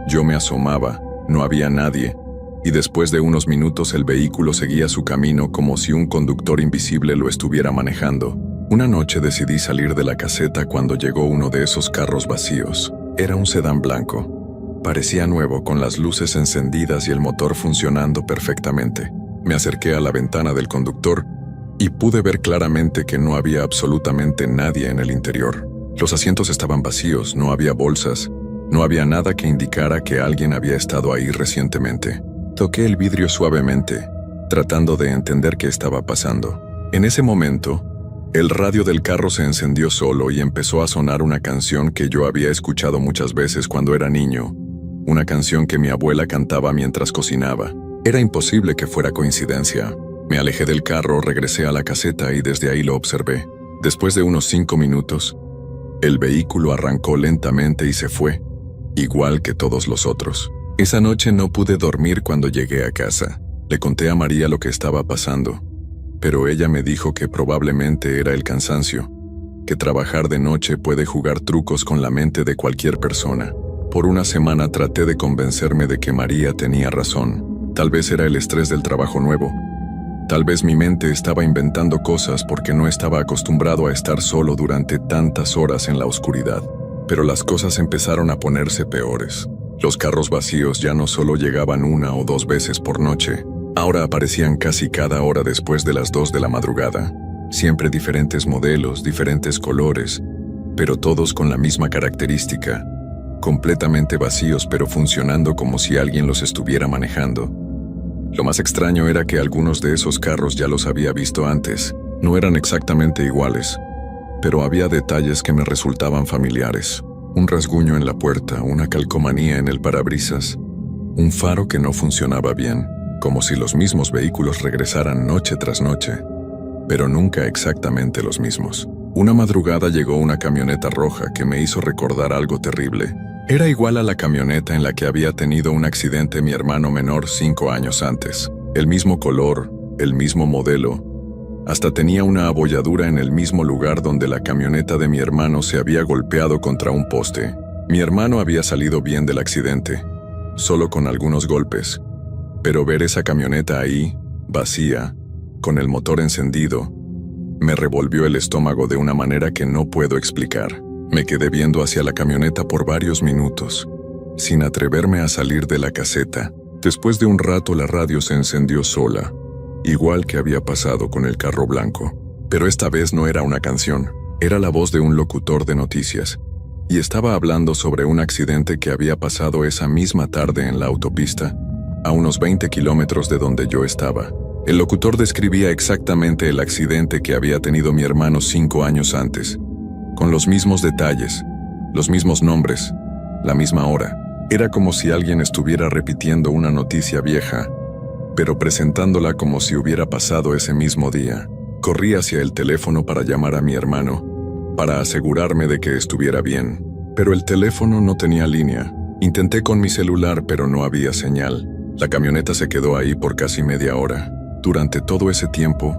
Yo me asomaba, no había nadie, y después de unos minutos el vehículo seguía su camino como si un conductor invisible lo estuviera manejando. Una noche decidí salir de la caseta cuando llegó uno de esos carros vacíos. Era un sedán blanco. Parecía nuevo, con las luces encendidas y el motor funcionando perfectamente. Me acerqué a la ventana del conductor y pude ver claramente que no había absolutamente nadie en el interior. Los asientos estaban vacíos, no había bolsas, no había nada que indicara que alguien había estado ahí recientemente. Toqué el vidrio suavemente, tratando de entender qué estaba pasando. En ese momento, el radio del carro se encendió solo y empezó a sonar una canción que yo había escuchado muchas veces cuando era niño, una canción que mi abuela cantaba mientras cocinaba. Era imposible que fuera coincidencia. Me alejé del carro, regresé a la caseta y desde ahí lo observé. Después de unos 5 minutos, el vehículo arrancó lentamente y se fue, igual que todos los otros. Esa noche no pude dormir cuando llegué a casa. Le conté a María lo que estaba pasando, pero ella me dijo que probablemente era el cansancio, que trabajar de noche puede jugar trucos con la mente de cualquier persona. Por una semana traté de convencerme de que María tenía razón. Tal vez era el estrés del trabajo nuevo. Tal vez mi mente estaba inventando cosas porque no estaba acostumbrado a estar solo durante tantas horas en la oscuridad. Pero las cosas empezaron a ponerse peores. Los carros vacíos ya no solo llegaban 1 o 2 veces por noche, ahora aparecían casi cada hora después de las 2 de la madrugada. Siempre diferentes modelos, diferentes colores, pero todos con la misma característica. Completamente vacíos pero funcionando como si alguien los estuviera manejando. Lo más extraño era que algunos de esos carros ya los había visto antes. No eran exactamente iguales, pero había detalles que me resultaban familiares. Un rasguño en la puerta, una calcomanía en el parabrisas, un faro que no funcionaba bien, como si los mismos vehículos regresaran noche tras noche, pero nunca exactamente los mismos. Una madrugada llegó una camioneta roja que me hizo recordar algo terrible. Era igual a la camioneta en la que había tenido un accidente mi hermano menor 5 años antes. El mismo color, el mismo modelo. Hasta tenía una abolladura en el mismo lugar donde la camioneta de mi hermano se había golpeado contra un poste. Mi hermano había salido bien del accidente, solo con algunos golpes. Pero ver esa camioneta ahí, vacía, con el motor encendido, me revolvió el estómago de una manera que no puedo explicar. Me quedé viendo hacia la camioneta por varios minutos, sin atreverme a salir de la caseta. Después de un rato la radio se encendió sola, igual que había pasado con el carro blanco. Pero esta vez no era una canción, era la voz de un locutor de noticias, y estaba hablando sobre un accidente que había pasado esa misma tarde en la autopista, a unos 20 kilómetros de donde yo estaba. El locutor describía exactamente el accidente que había tenido mi hermano 5 años antes, con los mismos detalles, los mismos nombres, la misma hora. Era como si alguien estuviera repitiendo una noticia vieja, pero presentándola como si hubiera pasado ese mismo día. Corrí hacia el teléfono para llamar a mi hermano, para asegurarme de que estuviera bien, pero el teléfono no tenía línea. Intenté con mi celular, pero no había señal. La camioneta se quedó ahí por casi media hora. Durante todo ese tiempo,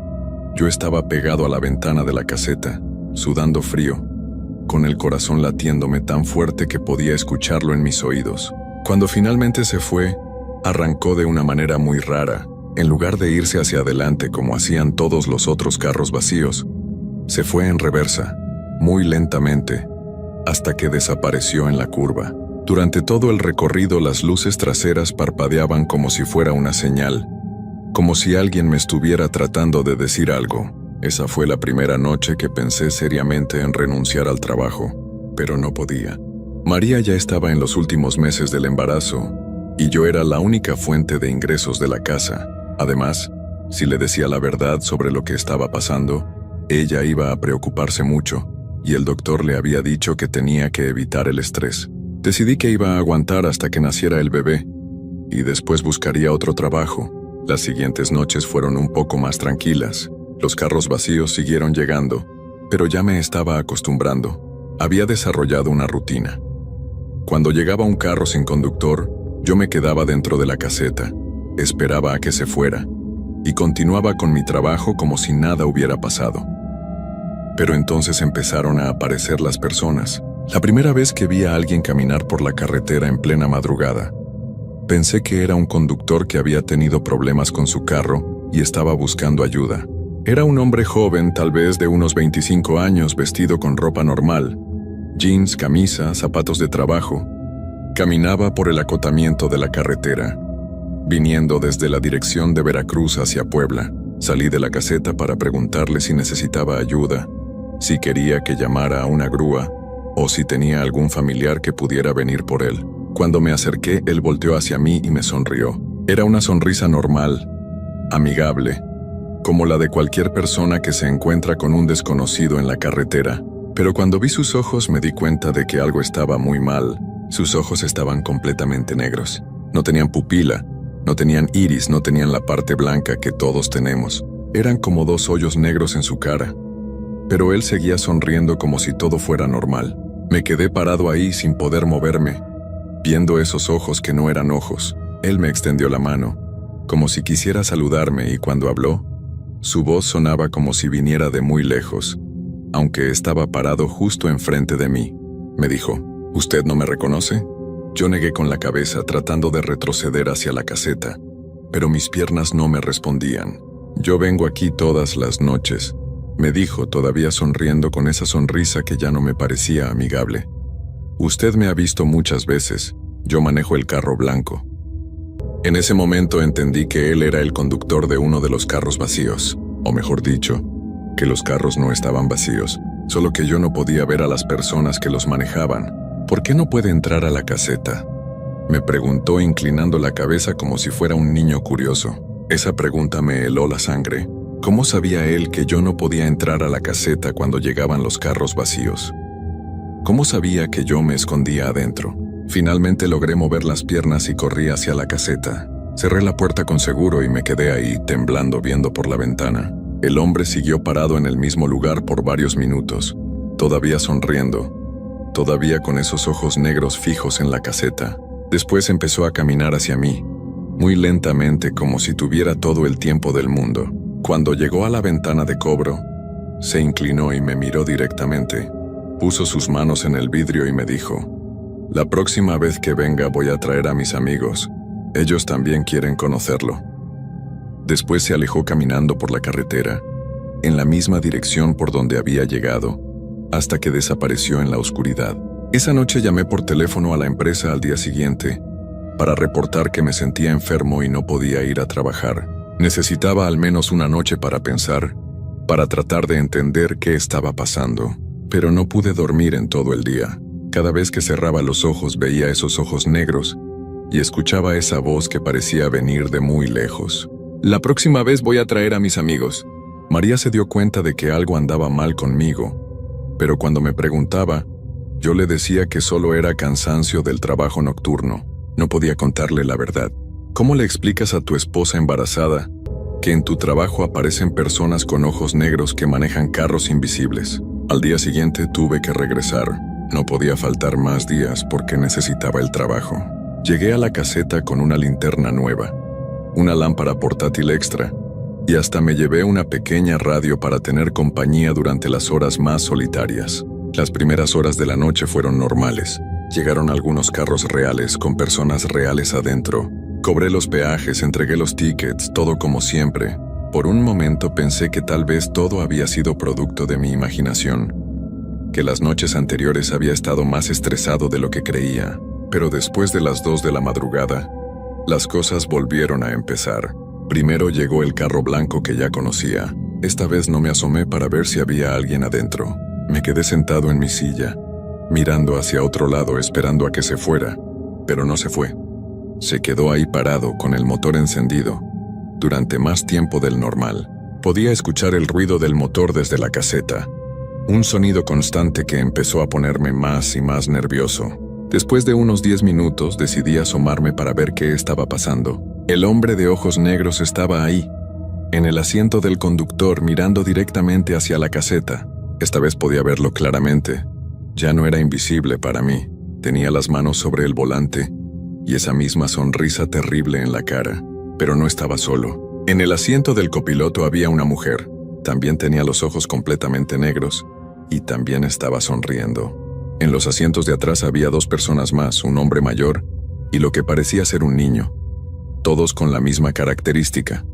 yo estaba pegado a la ventana de la caseta, sudando frío, con el corazón latiéndome tan fuerte que podía escucharlo en mis oídos. Cuando finalmente se fue, arrancó de una manera muy rara. En lugar de irse hacia adelante como hacían todos los otros carros vacíos, se fue en reversa, muy lentamente, hasta que desapareció en la curva. Durante todo el recorrido las luces traseras parpadeaban como si fuera una señal, como si alguien me estuviera tratando de decir algo. Esa fue la primera noche que pensé seriamente en renunciar al trabajo, pero no podía. María ya estaba en los últimos meses del embarazo, y yo era la única fuente de ingresos de la casa. Además, si le decía la verdad sobre lo que estaba pasando, ella iba a preocuparse mucho, y el doctor le había dicho que tenía que evitar el estrés. Decidí que iba a aguantar hasta que naciera el bebé, y después buscaría otro trabajo. Las siguientes noches fueron un poco más tranquilas. Los carros vacíos siguieron llegando, pero ya me estaba acostumbrando. Había desarrollado una rutina. Cuando llegaba un carro sin conductor, yo me quedaba dentro de la caseta, esperaba a que se fuera, y continuaba con mi trabajo como si nada hubiera pasado. Pero entonces empezaron a aparecer las personas La primera vez que vi a alguien caminar por la carretera en plena madrugada, pensé que era un conductor que había tenido problemas con su carro y estaba buscando ayuda. Era un hombre joven, tal vez de unos 25 años, vestido con ropa normal, jeans, camisa, zapatos de trabajo. Caminaba por el acotamiento de la carretera, viniendo desde la dirección de Veracruz hacia Puebla. Salí de la caseta para preguntarle si necesitaba ayuda, si quería que llamara a una grúa o si tenía algún familiar que pudiera venir por él. Cuando me acerqué, él volteó hacia mí y me sonrió. Era una sonrisa normal, amigable, como la de cualquier persona que se encuentra con un desconocido en la carretera. Pero cuando vi sus ojos me di cuenta de que algo estaba muy mal. Sus ojos estaban completamente negros. No tenían pupila, no tenían iris, no tenían la parte blanca que todos tenemos. Eran como dos hoyos negros en su cara. Pero él seguía sonriendo como si todo fuera normal. Me quedé parado ahí sin poder moverme, viendo esos ojos que no eran ojos. Él me extendió la mano, como si quisiera saludarme, y cuando habló, su voz sonaba como si viniera de muy lejos, aunque estaba parado justo enfrente de mí. Me dijo, ¿usted no me reconoce? Yo negué con la cabeza tratando de retroceder hacia la caseta, pero mis piernas no me respondían. Yo vengo aquí todas las noches, me dijo, todavía sonriendo con esa sonrisa que ya no me parecía amigable. Usted me ha visto muchas veces, yo manejo el carro blanco. En ese momento entendí que él era el conductor de uno de los carros vacíos, o mejor dicho, que los carros no estaban vacíos, solo que yo no podía ver a las personas que los manejaban. ¿Por qué no puede entrar a la caseta?, me preguntó inclinando la cabeza como si fuera un niño curioso. Esa pregunta me heló la sangre. ¿Cómo sabía él que yo no podía entrar a la caseta cuando llegaban los carros vacíos? ¿Cómo sabía que yo me escondía adentro? Finalmente logré mover las piernas y corrí hacia la caseta. Cerré la puerta con seguro y me quedé ahí, temblando, viendo por la ventana. El hombre siguió parado en el mismo lugar por varios minutos, todavía sonriendo, todavía con esos ojos negros fijos en la caseta. Después empezó a caminar hacia mí, muy lentamente, como si tuviera todo el tiempo del mundo. Cuando llegó a la ventana de cobro, se inclinó y me miró directamente. Puso sus manos en el vidrio y me dijo, la próxima vez que venga voy a traer a mis amigos. Ellos también quieren conocerlo. Después se alejó caminando por la carretera, en la misma dirección por donde había llegado, hasta que desapareció en la oscuridad. Esa noche llamé por teléfono a la empresa al día siguiente para reportar que me sentía enfermo y no podía ir a trabajar. Necesitaba al menos una noche para pensar, para tratar de entender qué estaba pasando, pero no pude dormir en todo el día. Cada vez que cerraba los ojos veía esos ojos negros y escuchaba esa voz que parecía venir de muy lejos. La próxima vez voy a traer a mis amigos. María se dio cuenta de que algo andaba mal conmigo, pero cuando me preguntaba, yo le decía que solo era cansancio del trabajo nocturno. No podía contarle la verdad. ¿Cómo le explicas a tu esposa embarazada que en tu trabajo aparecen personas con ojos negros que manejan carros invisibles? Al día siguiente tuve que regresar. No podía faltar más días porque necesitaba el trabajo. Llegué a la caseta con una linterna nueva, una lámpara portátil extra, y hasta me llevé una pequeña radio para tener compañía durante las horas más solitarias. Las primeras horas de la noche fueron normales. Llegaron algunos carros reales con personas reales adentro. Cobré los peajes, entregué los tickets, todo como siempre. Por un momento pensé que tal vez todo había sido producto de mi imaginación, que las noches anteriores había estado más estresado de lo que creía. Pero después de las 2 de la madrugada, las cosas volvieron a empezar. Primero llegó el carro blanco que ya conocía. Esta vez no me asomé para ver si había alguien adentro. Me quedé sentado en mi silla, mirando hacia otro lado esperando a que se fuera, pero no se fue. Se quedó ahí parado con el motor encendido, durante más tiempo del normal. Podía escuchar el ruido del motor desde la caseta, un sonido constante que empezó a ponerme más y más nervioso. Después de unos 10 minutos decidí asomarme para ver qué estaba pasando. El hombre de ojos negros estaba ahí, en el asiento del conductor, mirando directamente hacia la caseta. Esta vez podía verlo claramente. Ya no era invisible para mí. Tenía las manos sobre el volante y esa misma sonrisa terrible en la cara. Pero no estaba solo. En el asiento del copiloto había una mujer. También tenía los ojos completamente negros y también estaba sonriendo. En los asientos de atrás había 2 personas más, un hombre mayor y lo que parecía ser un niño, todos con la misma característica: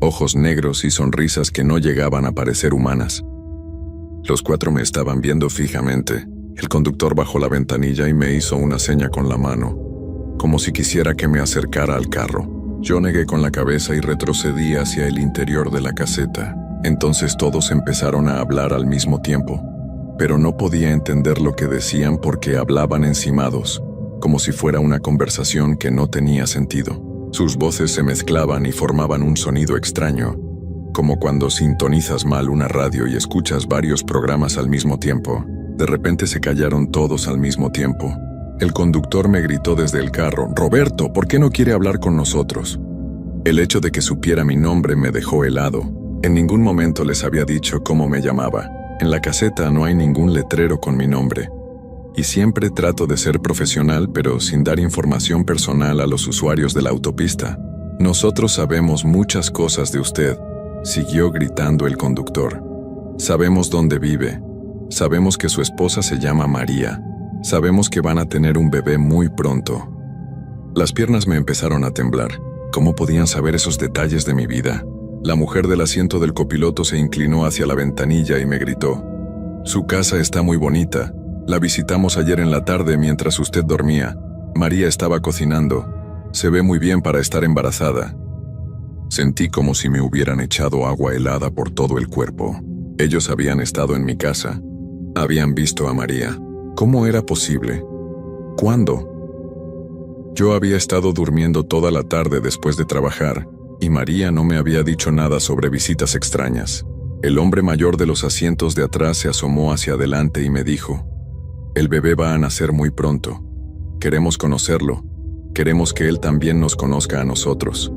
ojos negros y sonrisas que no llegaban a parecer humanas. Los 4 me estaban viendo fijamente. El conductor bajó la ventanilla y me hizo una seña con la mano, como si quisiera que me acercara al carro. Yo negué con la cabeza y retrocedí hacia el interior de la caseta. Entonces todos empezaron a hablar al mismo tiempo, pero no podía entender lo que decían porque hablaban encimados, como si fuera una conversación que no tenía sentido. Sus voces se mezclaban y formaban un sonido extraño, como cuando sintonizas mal una radio y escuchas varios programas al mismo tiempo. De repente se callaron todos al mismo tiempo. El conductor me gritó desde el carro: «Roberto, ¿por qué no quiere hablar con nosotros?». El hecho de que supiera mi nombre me dejó helado. En ningún momento les había dicho cómo me llamaba. En la caseta no hay ningún letrero con mi nombre. Y siempre trato de ser profesional, pero sin dar información personal a los usuarios de la autopista. «Nosotros sabemos muchas cosas de usted», siguió gritando el conductor. «Sabemos dónde vive. Sabemos que su esposa se llama María. Sabemos que van a tener un bebé muy pronto». Las piernas me empezaron a temblar. ¿Cómo podían saber esos detalles de mi vida? La mujer del asiento del copiloto se inclinó hacia la ventanilla y me gritó: «Su casa está muy bonita. La visitamos ayer en la tarde mientras usted dormía. María estaba cocinando. Se ve muy bien para estar embarazada». Sentí como si me hubieran echado agua helada por todo el cuerpo. Ellos habían estado en mi casa. Habían visto a María. ¿Cómo era posible? ¿Cuándo? Yo había estado durmiendo toda la tarde después de trabajar, y María no me había dicho nada sobre visitas extrañas. El hombre mayor de los asientos de atrás se asomó hacia adelante y me dijo: «El bebé va a nacer muy pronto. Queremos conocerlo. Queremos que él también nos conozca a nosotros».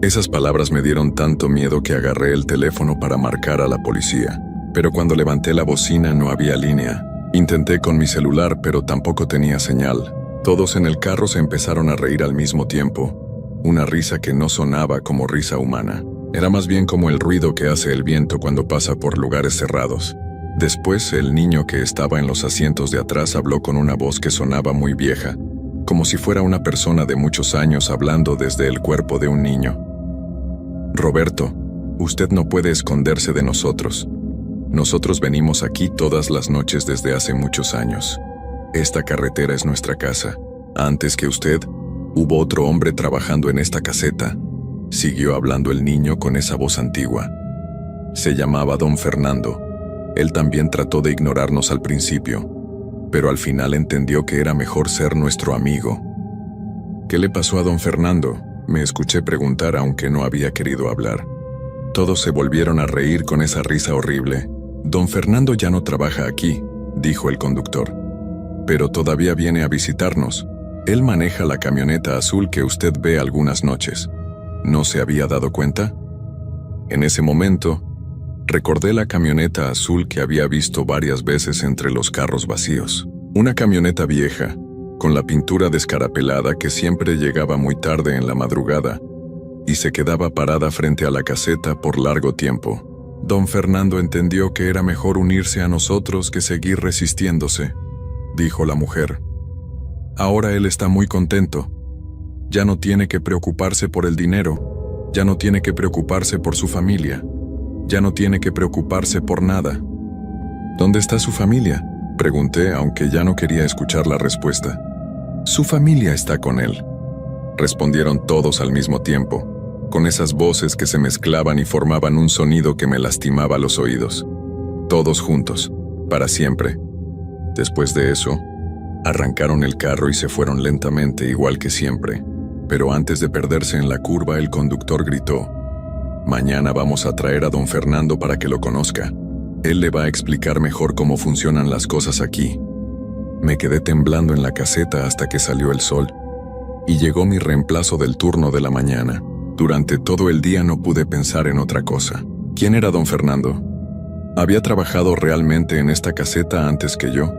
Esas palabras me dieron tanto miedo que agarré el teléfono para marcar a la policía. Pero cuando levanté la bocina no había línea. Intenté con mi celular, pero tampoco tenía señal. Todos en el carro se empezaron a reír al mismo tiempo. Una risa que no sonaba como risa humana. Era más bien como el ruido que hace el viento cuando pasa por lugares cerrados. Después, el niño que estaba en los asientos de atrás habló con una voz que sonaba muy vieja, como si fuera una persona de muchos años hablando desde el cuerpo de un niño. «Roberto, usted no puede esconderse de nosotros. Nosotros venimos aquí todas las noches desde hace muchos años. Esta carretera es nuestra casa. Antes que usted, hubo otro hombre trabajando en esta caseta», siguió hablando el niño con esa voz antigua. Se llamaba Don Fernando. Él también trató de ignorarnos al principio, pero al final entendió que era mejor ser nuestro amigo. «¿Qué le pasó a Don Fernando?», me escuché preguntar aunque no había querido hablar. Todos se volvieron a reír con esa risa horrible. «Don Fernando ya no trabaja aquí», dijo el conductor. «Pero todavía viene a visitarnos. Él maneja la camioneta azul que usted ve algunas noches. ¿No se había dado cuenta?». En ese momento, recordé la camioneta azul que había visto varias veces entre los carros vacíos. Una camioneta vieja, con la pintura descarapelada que siempre llegaba muy tarde en la madrugada y se quedaba parada frente a la caseta por largo tiempo. Don Fernando entendió que era mejor unirse a nosotros que seguir resistiéndose, dijo la mujer. Ahora él está muy contento. Ya no tiene que preocuparse por el dinero, ya no tiene que preocuparse por su familia, ya no tiene que preocuparse por nada. ¿Dónde está su familia?, pregunté, aunque ya no quería escuchar la respuesta. Su familia está con él, respondieron todos al mismo tiempo, con esas voces que se mezclaban y formaban un sonido que me lastimaba los oídos. Todos juntos, para siempre. Después de eso, arrancaron el carro y se fueron lentamente, igual que siempre. Pero antes de perderse en la curva, el conductor gritó: «Mañana vamos a traer a don Fernando para que lo conozca. Él le va a explicar mejor cómo funcionan las cosas aquí». Me quedé temblando en la caseta hasta que salió el sol, y llegó mi reemplazo del turno de la mañana. Durante todo el día no pude pensar en otra cosa. ¿Quién era don Fernando? ¿Había trabajado realmente en esta caseta antes que yo?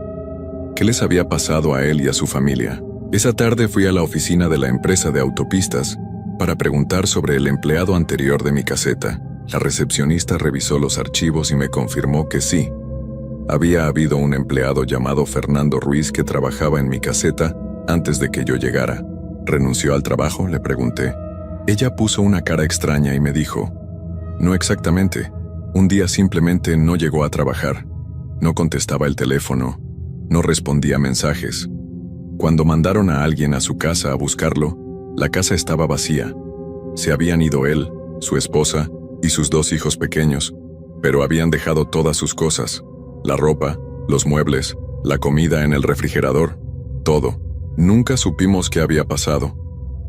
¿Qué les había pasado a él y a su familia? Esa tarde fui a la oficina de la empresa de autopistas para preguntar sobre el empleado anterior de mi caseta. La recepcionista revisó los archivos y me confirmó que sí. Había habido un empleado llamado Fernando Ruiz que trabajaba en mi caseta antes de que yo llegara. ¿Renunció al trabajo?, le pregunté. Ella puso una cara extraña y me dijo: no exactamente. Un día simplemente no llegó a trabajar. No contestaba el teléfono, no respondía mensajes. Cuando mandaron a alguien a su casa a buscarlo, la casa estaba vacía. Se habían ido él, su esposa y sus 2 hijos pequeños, pero habían dejado todas sus cosas: la ropa, los muebles, la comida en el refrigerador, todo. Nunca supimos qué había pasado.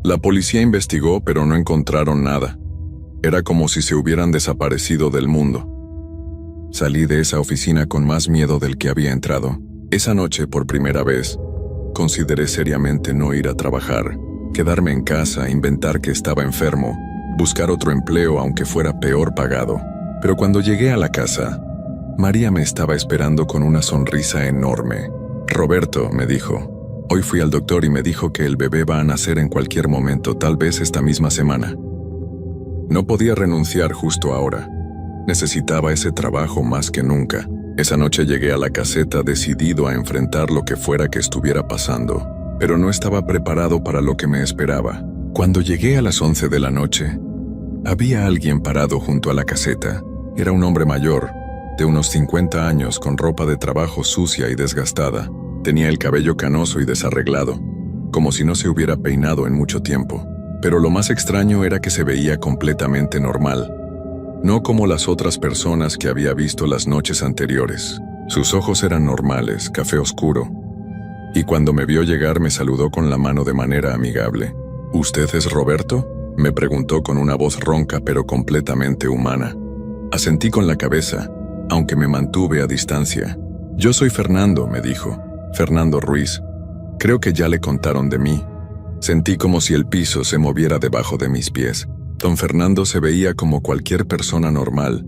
La policía investigó, pero no encontraron nada. Era como si se hubieran desaparecido del mundo. Salí de esa oficina con más miedo del que había entrado. Esa noche, por primera vez, consideré seriamente no ir a trabajar, quedarme en casa, inventar que estaba enfermo, buscar otro empleo aunque fuera peor pagado. Pero cuando llegué a la casa, María me estaba esperando con una sonrisa enorme. Roberto, me dijo, hoy fui al doctor y me dijo que el bebé va a nacer en cualquier momento, tal vez esta misma semana. No podía renunciar justo ahora. Necesitaba ese trabajo más que nunca. Esa noche llegué a la caseta decidido a enfrentar lo que fuera que estuviera pasando, pero no estaba preparado para lo que me esperaba. Cuando llegué a las 11 de la noche, había alguien parado junto a la caseta. Era un hombre mayor, de unos 50 años, con ropa de trabajo sucia y desgastada. Tenía el cabello canoso y desarreglado, como si no se hubiera peinado en mucho tiempo. Pero lo más extraño era que se veía completamente normal, no como las otras personas que había visto las noches anteriores. Sus ojos eran normales, café oscuro, y cuando me vio llegar me saludó con la mano de manera amigable. ¿Usted es Roberto?, me preguntó con una voz ronca pero completamente humana. Asentí con la cabeza, aunque me mantuve a distancia. Yo soy Fernando, me dijo. Fernando Ruiz. Creo que ya le contaron de mí. Sentí como si el piso se moviera debajo de mis pies. Don Fernando se veía como cualquier persona normal,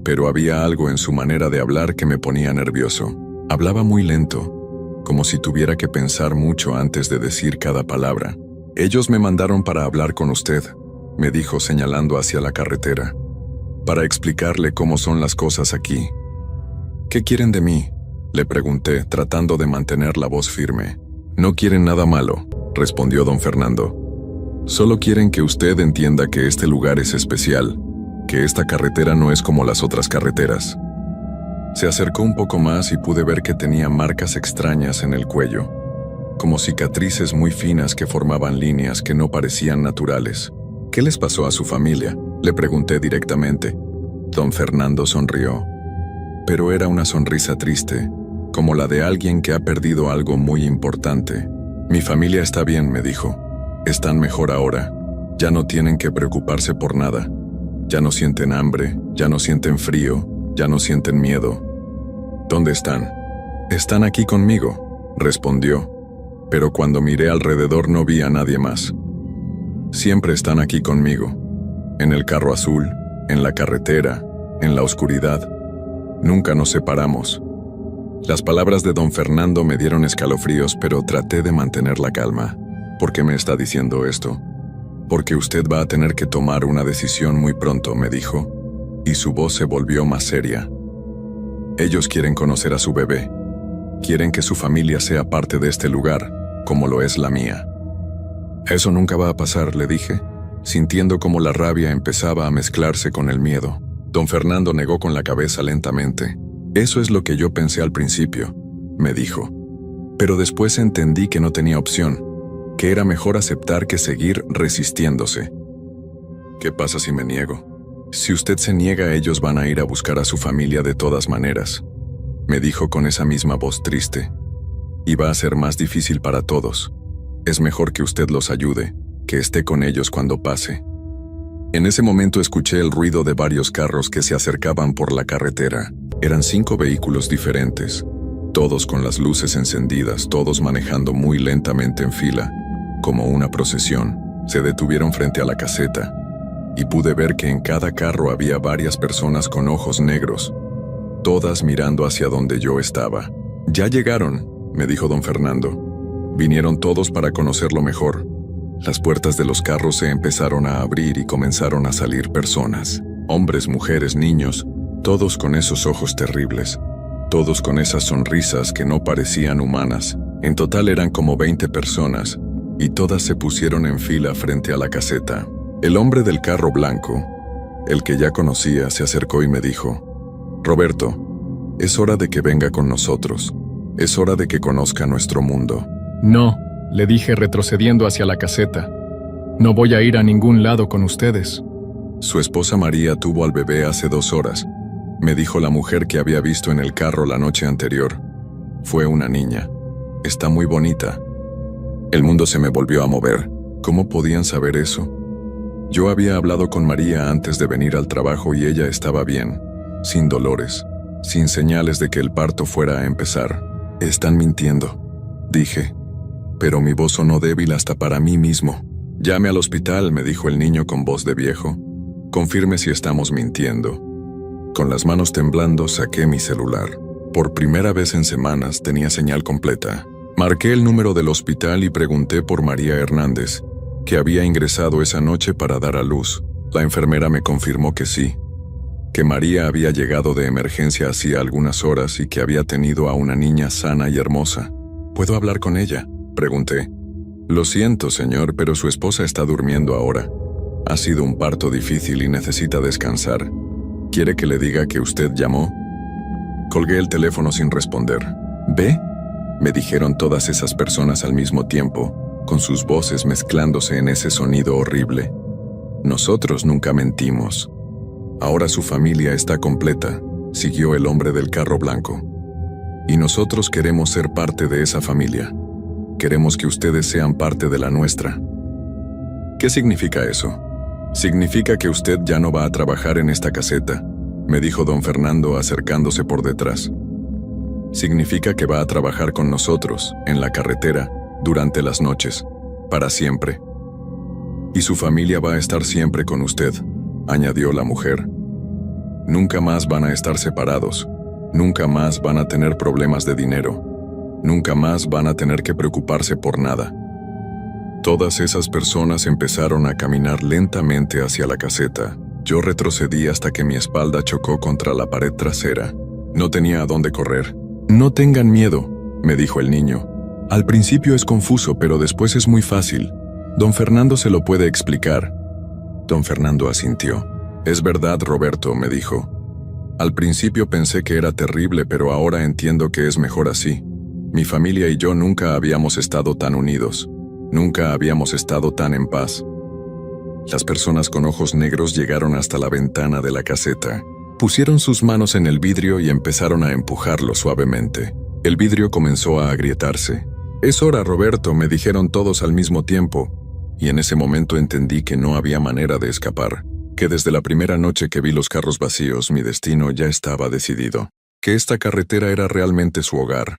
pero había algo en su manera de hablar que me ponía nervioso. Hablaba muy lento, como si tuviera que pensar mucho antes de decir cada palabra. Ellos me mandaron para hablar con usted, me dijo señalando hacia la carretera, para explicarle cómo son las cosas aquí. ¿Qué quieren de mí?, le pregunté, tratando de mantener la voz firme. No quieren nada malo, respondió don Fernando. Solo quieren que usted entienda que este lugar es especial, que esta carretera no es como las otras carreteras. Se acercó un poco más y pude ver que tenía marcas extrañas en el cuello, como cicatrices muy finas que formaban líneas que no parecían naturales. ¿Qué les pasó a su familia?, le pregunté directamente. Don Fernando sonrió, pero era una sonrisa triste, como la de alguien que ha perdido algo muy importante. Mi familia está bien, me dijo. Están mejor ahora. Ya no tienen que preocuparse por nada. Ya no sienten hambre, ya no sienten frío, ya no sienten miedo. ¿Dónde están? Están aquí conmigo, respondió, pero cuando miré alrededor no vi a nadie más. Siempre están aquí conmigo, en el carro azul, en la carretera, en la oscuridad. Nunca nos separamos. Las palabras de don Fernando me dieron escalofríos, pero traté de mantener la calma. ¿Por qué me está diciendo esto? Porque usted va a tener que tomar una decisión muy pronto, me dijo, y su voz se volvió más seria. Ellos quieren conocer a su bebé. Quieren que su familia sea parte de este lugar, como lo es la mía. Eso nunca va a pasar, le dije, sintiendo como la rabia empezaba a mezclarse con el miedo. Don Fernando negó con la cabeza lentamente. Eso es lo que yo pensé al principio, me dijo. Pero después entendí que no tenía opción, que era mejor aceptar que seguir resistiéndose. ¿Qué pasa si me niego? Si usted se niega, ellos van a ir a buscar a su familia de todas maneras, me dijo con esa misma voz triste. Y va a ser más difícil para todos. Es mejor que usted los ayude, que esté con ellos cuando pase. En ese momento escuché el ruido de varios carros que se acercaban por la carretera. Eran 5 vehículos diferentes, todos con las luces encendidas, todos manejando muy lentamente en fila, como una procesión. Se detuvieron frente a la caseta, y pude ver que en cada carro había varias personas con ojos negros, todas mirando hacia donde yo estaba. Ya llegaron, me dijo don Fernando. Vinieron todos para conocerlo mejor. Las puertas de los carros se empezaron a abrir y comenzaron a salir personas, hombres, mujeres, niños, todos con esos ojos terribles. todos con esas sonrisas que no parecían humanas. En total eran como 20 personas, y todas se pusieron en fila frente a la caseta. El hombre del carro blanco, el que ya conocía, se acercó y me dijo: «Roberto, es hora de que venga con nosotros. Es hora de que conozca nuestro mundo». No, le dije retrocediendo hacia la caseta. No voy a ir a ningún lado con ustedes. Su esposa María tuvo al bebé hace 2 horas, me dijo la mujer que había visto en el carro la noche anterior. Fue una niña. Está muy bonita. El mundo se me volvió a mover. ¿Cómo podían saber eso? Yo había hablado con María antes de venir al trabajo y ella estaba bien, sin dolores, sin señales de que el parto fuera a empezar. «Están mintiendo», dije, pero mi voz sonó débil hasta para mí mismo. «Llame al hospital», me dijo el niño con voz de viejo. «Confirme si estamos mintiendo». Con las manos temblando saqué mi celular. Por primera vez en semanas tenía señal completa. Marqué el número del hospital y pregunté por María Hernández, que había ingresado esa noche para dar a luz. La enfermera me confirmó que sí, que María había llegado de emergencia hacía algunas horas y que había tenido a una niña sana y hermosa. «¿Puedo hablar con ella?», pregunté. «Lo siento, señor, pero su esposa está durmiendo ahora. Ha sido un parto difícil y necesita descansar. ¿Quiere que le diga que usted llamó?». Colgué el teléfono sin responder. «¿Ve?», me dijeron todas esas personas al mismo tiempo, con sus voces mezclándose en ese sonido horrible. «Nosotros nunca mentimos. Ahora su familia está completa», siguió el hombre del carro blanco. «Y nosotros queremos ser parte de esa familia. Queremos que ustedes sean parte de la nuestra». «¿Qué significa eso?». «Significa que usted ya no va a trabajar en esta caseta», me dijo don Fernando acercándose por detrás. «Significa que va a trabajar con nosotros, en la carretera, durante las noches, para siempre. Y su familia va a estar siempre con usted», añadió la mujer. «Nunca más van a estar separados, nunca más van a tener problemas de dinero, nunca más van a tener que preocuparse por nada». Todas esas personas empezaron a caminar lentamente hacia la caseta. Yo retrocedí hasta que mi espalda chocó contra la pared trasera. No tenía a dónde correr. «No tengan miedo», me dijo el niño. «Al principio es confuso, pero después es muy fácil. Don Fernando se lo puede explicar». Don Fernando asintió. «Es verdad, Roberto», me dijo. «Al principio pensé que era terrible, pero ahora entiendo que es mejor así. Mi familia y yo nunca habíamos estado tan unidos. Nunca habíamos estado tan en paz». Las personas con ojos negros llegaron hasta la ventana de la caseta. Pusieron sus manos en el vidrio y empezaron a empujarlo suavemente. El vidrio comenzó a agrietarse. «Es hora, Roberto», me dijeron todos al mismo tiempo, y en ese momento entendí que no había manera de escapar, que desde la primera noche que vi los carros vacíos mi destino ya estaba decidido, que esta carretera era realmente su hogar,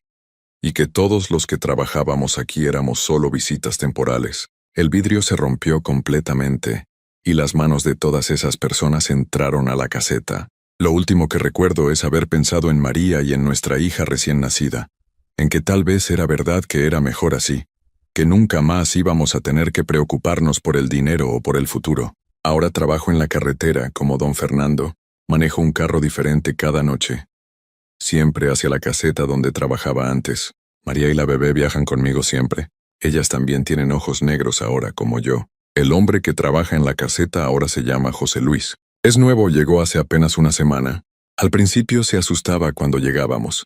y que todos los que trabajábamos aquí éramos solo visitas temporales. El vidrio se rompió completamente, y las manos de todas esas personas entraron a la caseta. Lo último que recuerdo es haber pensado en María y en nuestra hija recién nacida, en que tal vez era verdad que era mejor así, que nunca más íbamos a tener que preocuparnos por el dinero o por el futuro. Ahora trabajo en la carretera como don Fernando, manejo un carro diferente cada noche, siempre hacia la caseta donde trabajaba antes. María y la bebé viajan conmigo siempre. Ellas también tienen ojos negros ahora, como yo. El hombre que trabaja en la caseta ahora se llama José Luis. Es nuevo, llegó hace apenas una semana. Al principio se asustaba cuando llegábamos,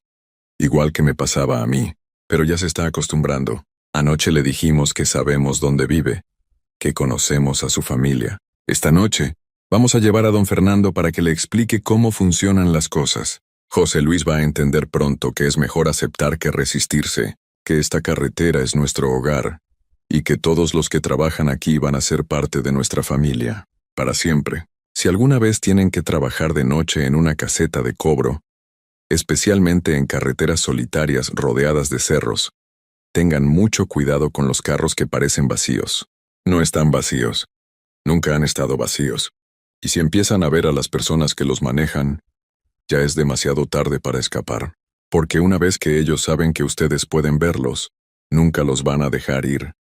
igual que me pasaba a mí, pero ya se está acostumbrando. Anoche le dijimos que sabemos dónde vive, que conocemos a su familia. Esta noche vamos a llevar a don Fernando para que le explique cómo funcionan las cosas. José Luis va a entender pronto que es mejor aceptar que resistirse, que esta carretera es nuestro hogar, y que todos los que trabajan aquí van a ser parte de nuestra familia, para siempre. Si alguna vez tienen que trabajar de noche en una caseta de cobro, especialmente en carreteras solitarias rodeadas de cerros, tengan mucho cuidado con los carros que parecen vacíos. No están vacíos. Nunca han estado vacíos. Y si empiezan a ver a las personas que los manejan, ya es demasiado tarde para escapar. Porque una vez que ellos saben que ustedes pueden verlos, nunca los van a dejar ir.